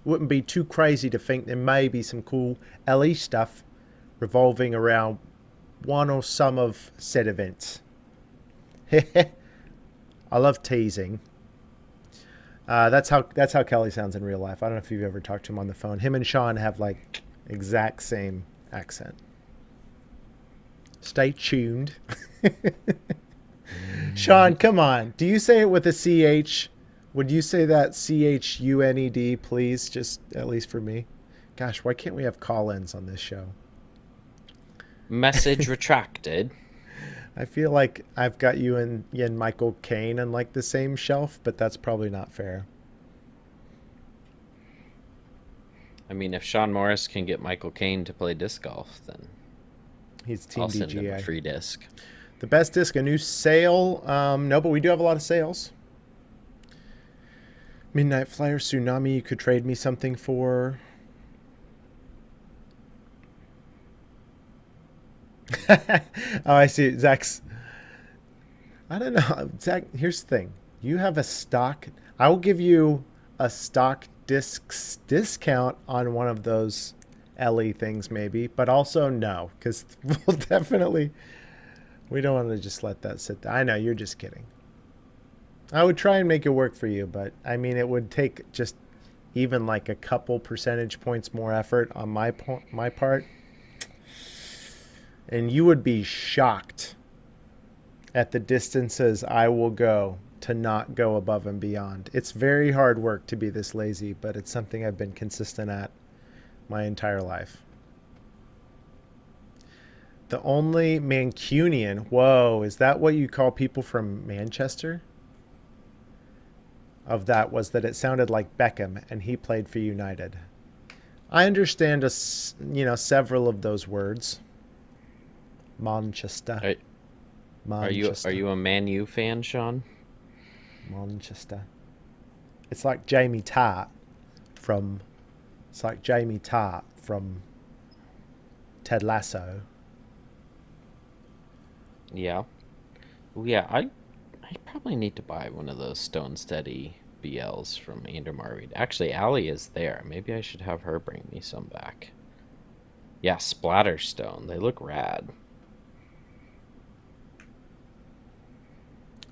Speaker 1: Wouldn't be too crazy to think there may be some cool LE stuff revolving around one or some of said events. I love teasing. That's how Kelly sounds in real life. I don't know if you've ever talked to him on the phone. Him and Sean have like exact same accent. Stay tuned. Sean, come on. Do you say it with a CH? Would you say that CHUNED, please? Just at least for me. Gosh, why can't we have call-ins on this show?
Speaker 2: Message retracted.
Speaker 1: I feel like I've got you and Michael Caine on like the same shelf, but that's probably not fair.
Speaker 2: I mean, if Sean Morris can get Michael Caine to play disc golf, then
Speaker 1: He's Team
Speaker 2: I'll send him
Speaker 1: DGA.
Speaker 2: a free disc.
Speaker 1: The best disc, a new sale. No, but we do have a lot of sales. Midnight Flyer Tsunami, you could trade me something for. Oh, I see. Zach's. I don't know. Zach, here's the thing. You have a stock. I will give you a stock discs discount on one of those LE things, maybe. But also, no. Because we'll definitely. We don't want to just let that sit there. I know, you're just kidding. I would try and make it work for you, but I mean, it would take just even like a couple percentage points more effort on my part. And you would be shocked at the distances I will go to not go above and beyond. It's very hard work to be this lazy, but it's something I've been consistent at my entire life. The only Mancunian. Whoa, is that what you call people from Manchester? Of that was that it sounded like Beckham, and he played for United. I understand several of those words. Manchester.
Speaker 2: Are you a Man U fan, Sean?
Speaker 1: Manchester. It's like Jamie Tart from Ted Lasso.
Speaker 2: Yeah. Yeah, I probably need to buy one of those Stone Steady BLs from Andrew Marweed. Actually, Allie is there. Maybe I should have her bring me some back. Yeah, Splatterstone. They look rad.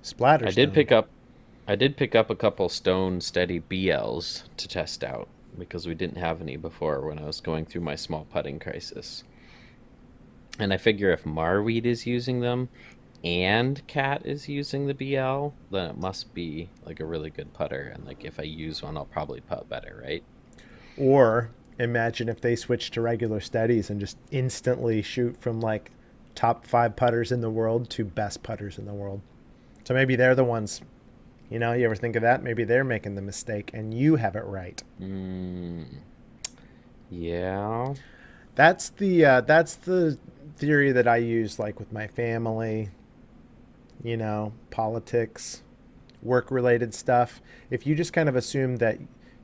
Speaker 1: Splatterstone.
Speaker 2: I did pick up a couple Stone Steady BLs to test out because we didn't have any before when I was going through my small putting crisis. And I figure if Marweed is using them and Cat is using the BL, then it must be like a really good putter. And like if I use one, I'll probably putt better, right?
Speaker 1: Or imagine if they switch to regular steadies and just instantly shoot from like top 5 putters in the world to best putters in the world. So maybe they're the ones, you ever think of that? Maybe they're making the mistake and you have it right.
Speaker 2: Yeah.
Speaker 1: That's the theory that I use, like with my family, politics, work related stuff. If you just kind of assume that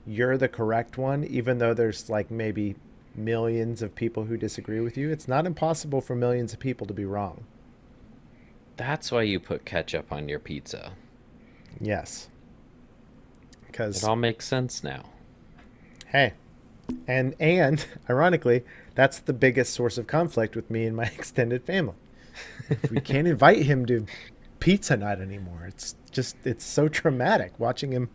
Speaker 1: you're the correct one, even though there's like maybe millions of people who disagree with you, it's not impossible for millions of people to be wrong.
Speaker 2: That's why you put ketchup on your pizza.
Speaker 1: Yes.
Speaker 2: It
Speaker 1: Because,
Speaker 2: all makes sense now.
Speaker 1: hey, and ironically, that's the biggest source of conflict with me and my extended family. We can't invite him to pizza night anymore. It's so traumatic watching him.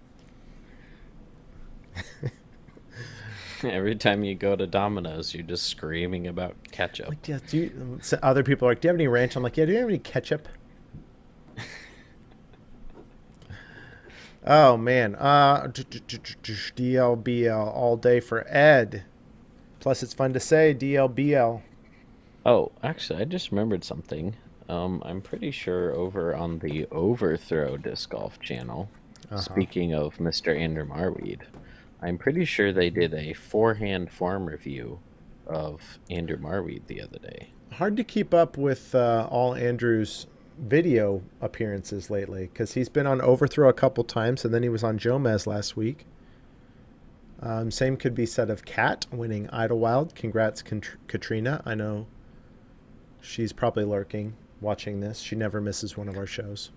Speaker 2: Every time you go to Domino's, you're just screaming about ketchup.
Speaker 1: Like, yeah, so other people are like, do you have any ranch? I'm like, yeah, do you have any ketchup? Oh man, DLBL all day for Ed. Plus, it's fun to say DLBL.
Speaker 2: Oh, actually, I just remembered something. I'm pretty sure over on the Overthrow Disc Golf channel, speaking of Mr. Andrew Marweed, I'm pretty sure they did a forehand form review of Andrew Marweed the other day.
Speaker 1: Hard to keep up with all Andrew's video appearances lately because he's been on Overthrow a couple times, and then he was on Jomez last week. Same could be said of Kat winning Idlewild. Congrats, Katrina. I know she's probably lurking, watching this. She never misses one of our shows.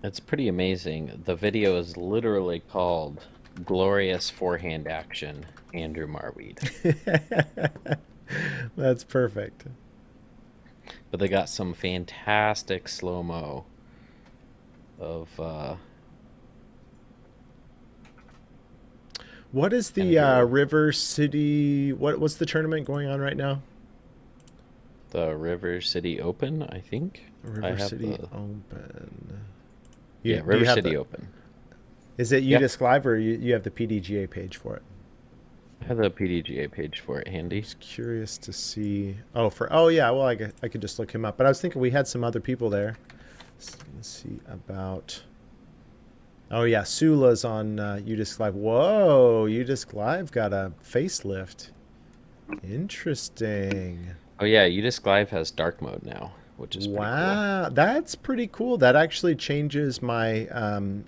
Speaker 2: It's pretty amazing. The video is literally called Glorious Forehand Action, Andrew Marweed.
Speaker 1: That's perfect.
Speaker 2: But they got some fantastic slow-mo of
Speaker 1: what is the River City, what's the tournament going on right now?
Speaker 2: the River City Open, I think.
Speaker 1: River City Open.
Speaker 2: River City Open.
Speaker 1: Is it UDisc Live, or you have the PDGA page for it?
Speaker 2: I have the PDGA page for it handy.
Speaker 1: I'm just curious to see. Yeah, well, I could just look him up. But I was thinking we had some other people there. Let's see about. Oh yeah, Sula's on UDisc Live. Whoa, UDisc Live got a facelift. Interesting.
Speaker 2: Oh yeah, UDisc Live has dark mode now, which is pretty cool.
Speaker 1: That's pretty cool. That actually changes my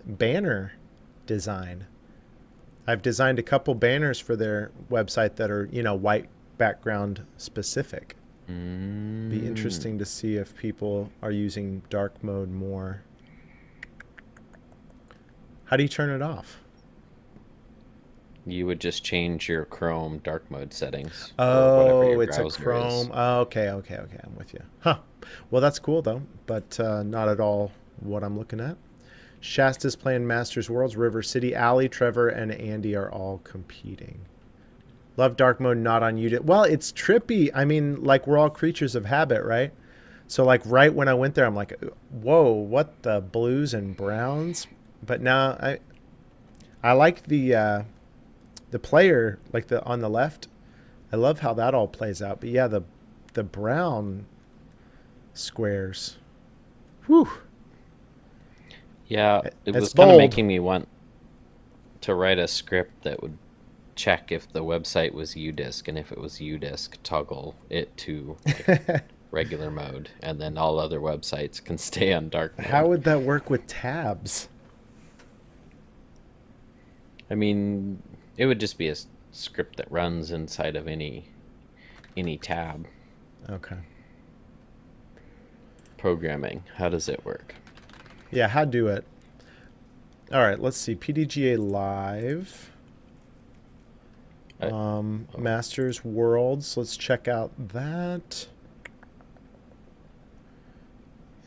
Speaker 1: banner design. I've designed a couple banners for their website that are, white background specific. Be interesting to see if people are using dark mode more. How do you turn it off?
Speaker 2: You would just change your Chrome dark mode settings.
Speaker 1: Oh, it's a Chrome. Oh, okay. I'm with you. Huh. Well, that's cool, though, but not at all what I'm looking at. Shasta's playing Masters Worlds. River City, Allie, Trevor, and Andy are all competing. Love dark mode, not on you. Well, it's trippy. I mean, like, we're all creatures of habit, right? So, like, right when I went there, I'm like, whoa, what the blues and browns? But now I like the player, like the on the left. I love how that all plays out. But yeah, the brown squares. Whew.
Speaker 2: Yeah, it
Speaker 1: That's
Speaker 2: was kind of
Speaker 1: bold.
Speaker 2: making me want to write a script that would check if the website was UDisc, and if it was UDisc, toggle it to like, regular mode, and then all other websites can stay on dark mode.
Speaker 1: How would that work with tabs?
Speaker 2: I mean, it would just be a script that runs inside of any tab.
Speaker 1: Okay.
Speaker 2: Programming. How does it work?
Speaker 1: Yeah, how do it? All right, let's see. PDGA Live. Masters Worlds. Let's check out that.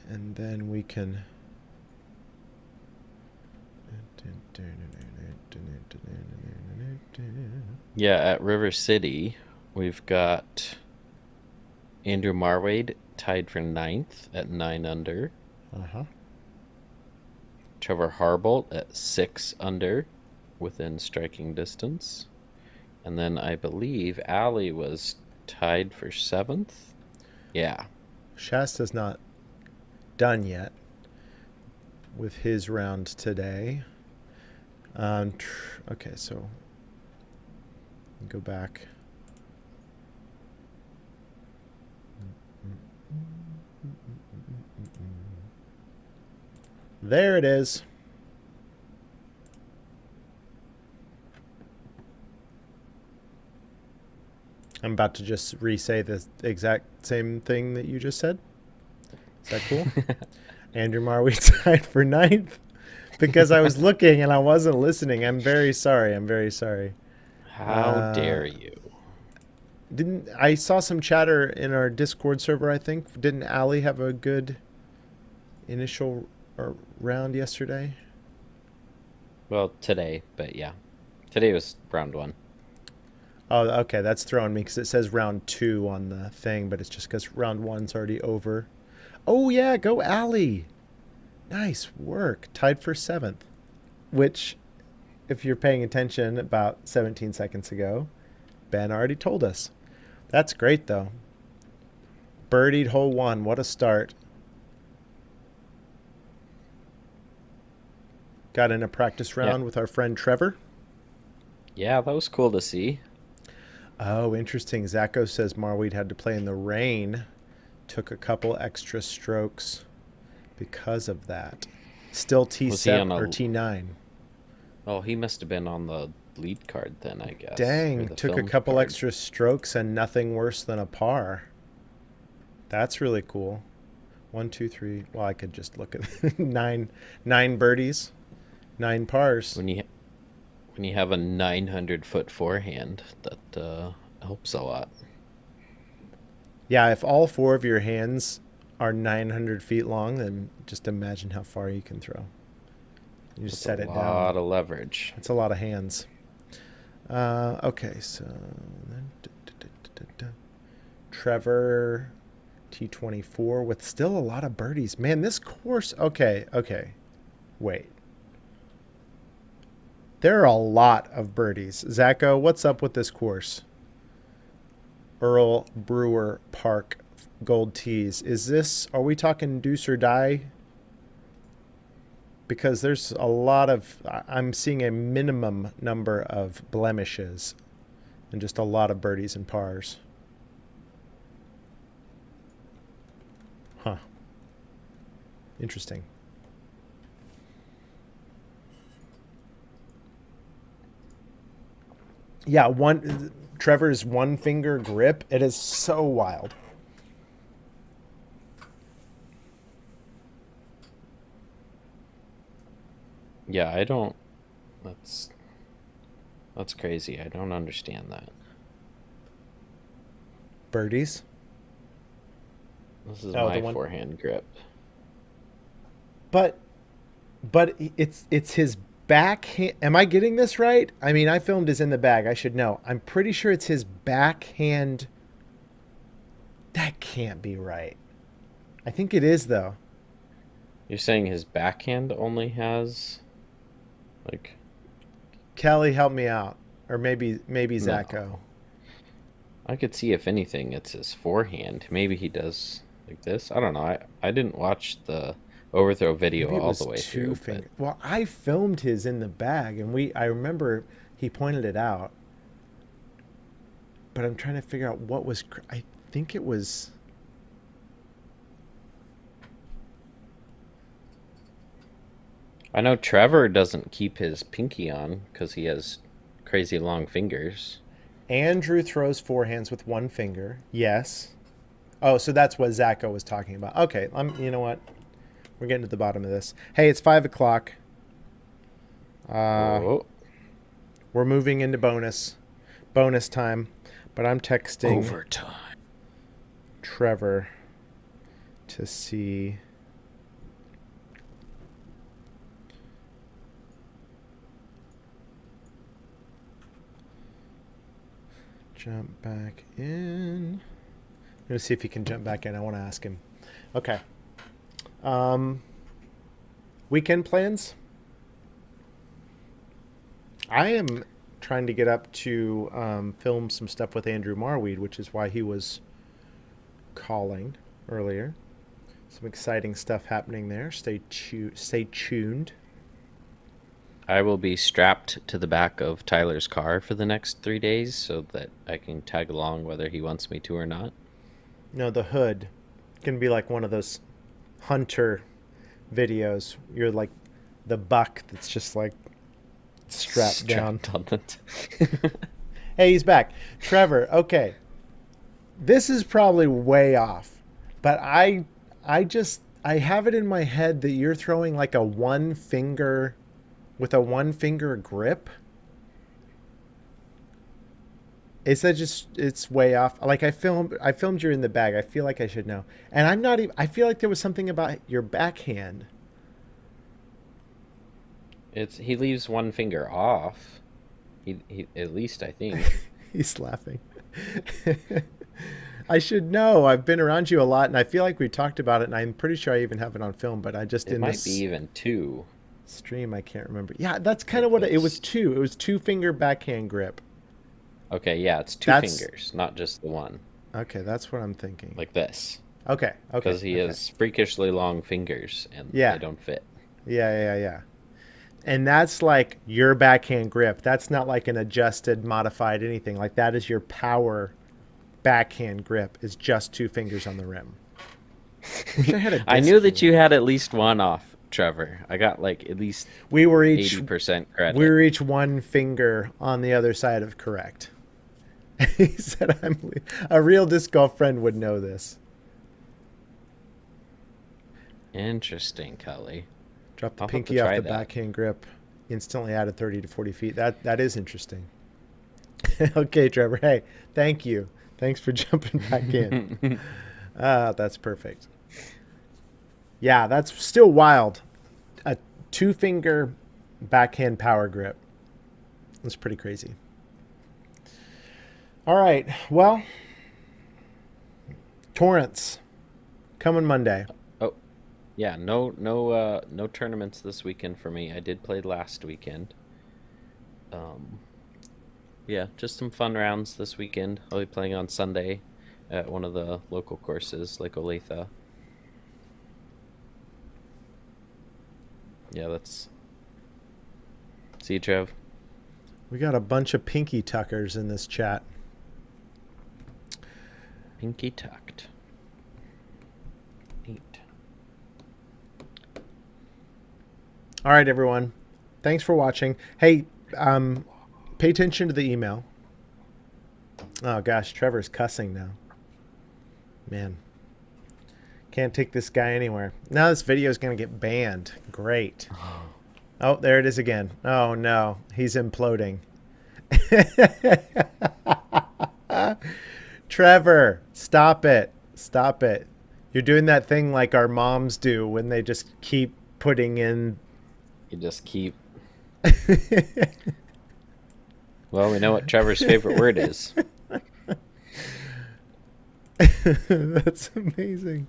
Speaker 1: And then we can...
Speaker 2: Yeah, at River City, we've got Andrew Marwade tied for 9th at 9 under.
Speaker 1: Uh-huh.
Speaker 2: Trevor Harbolt at 6 under, within striking distance. And then I believe Allie was tied for 7th. Yeah.
Speaker 1: Shasta's not done yet with his round today. Okay, so go back. There it is. I'm about to just re-say the exact same thing that you just said. Is that cool? Andrew Marwe tied for ninth because I was looking and I wasn't listening. I'm very sorry. I'm very sorry.
Speaker 2: How dare you?
Speaker 1: Didn't I saw some chatter in our Discord server, I think. Didn't Ali have a good initial round yesterday?
Speaker 2: Well, today, but yeah. Today was round 1.
Speaker 1: Oh, okay. That's throwing me because it says round 2 on the thing, but it's just because round 1's already over. Oh, yeah. Go Ali. Nice work. Tied for 7th. Which, if you're paying attention, about 17 seconds ago, Ben already told us. That's great, though. Birdied hole 1. What a start. Got in a practice round with our friend Trevor.
Speaker 2: Yeah, that was cool to see.
Speaker 1: Oh, interesting. Zacho says Marweed had to play in the rain. Took a couple extra strokes because of that. Still T7 or T9.
Speaker 2: Oh, he must have been on the lead card then, I guess.
Speaker 1: Dang, took a couple extra strokes and nothing worse than a par. That's really cool. 1, 2, 3. Well, I could just look at nine birdies, 9 pars.
Speaker 2: When you have a 900-foot forehand, that helps a lot.
Speaker 1: Yeah, if all 4 of your hands are 900 feet long, then just imagine how far you can throw. You just set it down.
Speaker 2: A lot of leverage.
Speaker 1: That's a lot of hands. Okay, so Trevor T24 with still a lot of birdies. Man, this course. Okay. Wait. There are a lot of birdies. Zacho, what's up with this course? Earl Brewer Park Gold Tees. Are we talking deuce or die? Because there's a lot of, I'm seeing a minimum number of blemishes and just a lot of birdies and pars. Huh. Interesting. Yeah, Trevor's 1-finger grip, it is so wild.
Speaker 2: Yeah, that's crazy. I don't understand that.
Speaker 1: Birdies?
Speaker 2: This is my forehand grip.
Speaker 1: But it's his backhand. Am I getting this right? I mean, I filmed his in the bag. I should know. I'm pretty sure it's his backhand. That can't be right. I think it is, though.
Speaker 2: You're saying his backhand only has, like...
Speaker 1: Kelly, help me out. Or maybe Zacho.
Speaker 2: No. I could see, if anything, it's his forehand. Maybe he does like this. I don't know. I didn't watch the overthrow video all the way through. But...
Speaker 1: Well, I filmed his in the bag, and I remember he pointed it out. But I'm trying to figure out what was... I think it was...
Speaker 2: I know Trevor doesn't keep his pinky on because he has crazy long fingers.
Speaker 1: Andrew throws forehands with 1 finger. Yes. Oh, so that's what Zacho was talking about. Okay, you know what? We're getting to the bottom of this. Hey, it's 5 o'clock. We're moving into bonus time. But I'm texting
Speaker 2: overtime
Speaker 1: Trevor to see... Jump back in. I'm going to see if he can jump back in. I want to ask him. Okay. Weekend plans? I am trying to get up to film some stuff with Andrew Marweed, which is why he was calling earlier. Some exciting stuff happening there. Stay tuned.
Speaker 2: I will be strapped to the back of Tyler's car for the next 3 days so that I can tag along whether he wants me to or not.
Speaker 1: No, the hood. It's going to be like one of those hunter videos. You're like the buck that's just like strapped down.
Speaker 2: on the
Speaker 1: Hey, he's back. Trevor, okay. This is probably way off, but I have it in my head that you're throwing like a one finger with a one finger grip. Is that just it's way off? Like I filmed you in the bag. I feel like I should know. And I'm not even I feel like there was something about your backhand.
Speaker 2: He leaves one finger off. He at least I think.
Speaker 1: He's laughing. I should know. I've been around you a lot, and I feel like we talked about it, and I'm pretty sure I even have it on film, but I just
Speaker 2: It
Speaker 1: in
Speaker 2: might
Speaker 1: this
Speaker 2: be even two.
Speaker 1: stream I can't remember. Yeah, that's kind of what it was. It was two finger backhand grip.
Speaker 2: Okay, yeah, it's two fingers, not just the one.
Speaker 1: Okay, that's what I'm thinking.
Speaker 2: Like this.
Speaker 1: Okay.
Speaker 2: Because he has freakishly long fingers, and
Speaker 1: Yeah.
Speaker 2: they don't fit.
Speaker 1: Yeah. And that's like your backhand grip. That's not like an adjusted, modified anything. Like that is your power backhand grip. Is just two fingers on the rim.
Speaker 2: I knew that you had at least one off, Trevor. I got like at least
Speaker 1: we were each
Speaker 2: 80% credit.
Speaker 1: We were each one finger on the other side of correct. He said, a real disc golf friend would know this.
Speaker 2: Interesting, Cully.
Speaker 1: Drop the
Speaker 2: I'll have
Speaker 1: pinky
Speaker 2: to
Speaker 1: off
Speaker 2: try
Speaker 1: the
Speaker 2: that.
Speaker 1: backhand grip. Instantly added 30 to 40 feet. That is interesting. Okay, Trevor. Hey, thank you. Thanks for jumping back in. That's perfect. Yeah, that's still wild. A two-finger backhand power grip. That's pretty crazy. All right. Well, Torrance coming Monday.
Speaker 2: Oh, yeah. No tournaments this weekend for me. I did play last weekend. Yeah, just some fun rounds this weekend. I'll be playing on Sunday at one of the local courses, Lake Olathe. Yeah, that's. See you, Trev.
Speaker 1: We got a bunch of pinky tuckers in this chat.
Speaker 2: Pinky tucked. Neat.
Speaker 1: All right, everyone. Thanks for watching. Hey, pay attention to the email. Oh, gosh. Trevor's cussing now. Man. Can't take this guy anywhere. Now this video is going to get banned. Great. Oh, there it is again. Oh, no. He's imploding. Trevor, stop it. Stop it. You're doing that thing like our moms do when they just keep putting in.
Speaker 2: You just keep. Well, we know what Trevor's favorite word is.
Speaker 1: That's amazing.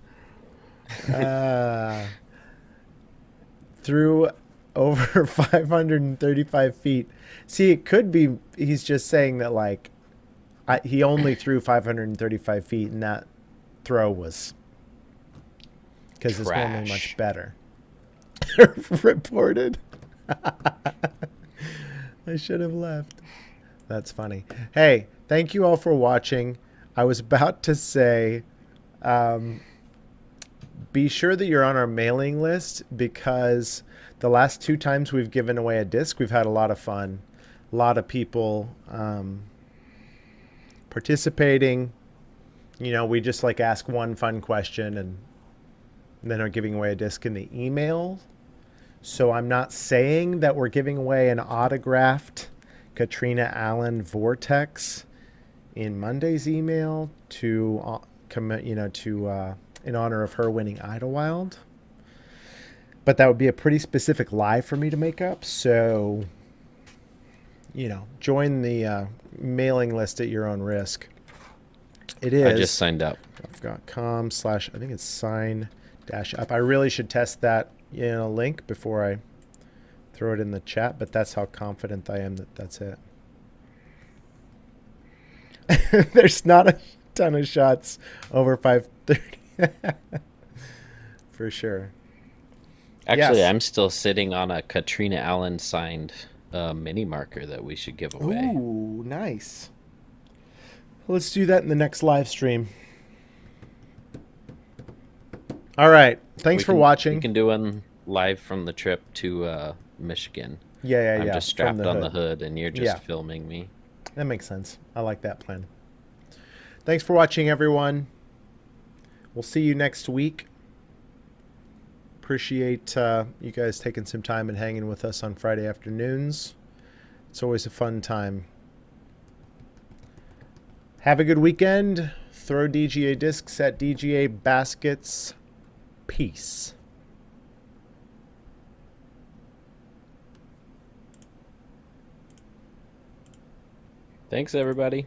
Speaker 1: Through over 535 feet. See, it could be he's just saying that, like, he only threw 535 feet, and that throw was because it's normally much better. Reported. I should have left. That's funny. Hey, thank you all for watching. I was about to say, be sure that you're on our mailing list, because the last 2 times we've given away a disc, we've had a lot of fun. A lot of people participating. You know, we just like ask one fun question and then are giving away a disc in the email. So I'm not saying that we're giving away an autographed Katrina Allen Vortex in Monday's email to in honor of her winning Idlewild. But that would be a pretty specific lie for me to make up. So, you know, join the mailing list at your own risk. It is.
Speaker 2: I just signed up.
Speaker 1: .com/ I think it's sign-up. I really should test that link before I throw it in the chat, but that's how confident I am that that's it. There's not a ton of shots over 530. For sure.
Speaker 2: Actually,
Speaker 1: Yes.
Speaker 2: I'm still sitting on a Katrina Allen signed mini marker that we should give away.
Speaker 1: Ooh, nice. Let's do that in the next live stream. All right. Thanks
Speaker 2: We
Speaker 1: for
Speaker 2: can-
Speaker 1: watching.
Speaker 2: We can do one live from the trip to Michigan.
Speaker 1: Yeah,
Speaker 2: I'm
Speaker 1: yeah.
Speaker 2: just
Speaker 1: From
Speaker 2: strapped on the hood, and you're just
Speaker 1: Yeah.
Speaker 2: filming me.
Speaker 1: That makes sense. I like that plan. Thanks for watching, everyone. We'll see you next week. Appreciate you guys taking some time and hanging with us on Friday afternoons. It's always a fun time. Have a good weekend. Throw DGA discs at DGA baskets. Peace.
Speaker 2: Thanks, everybody.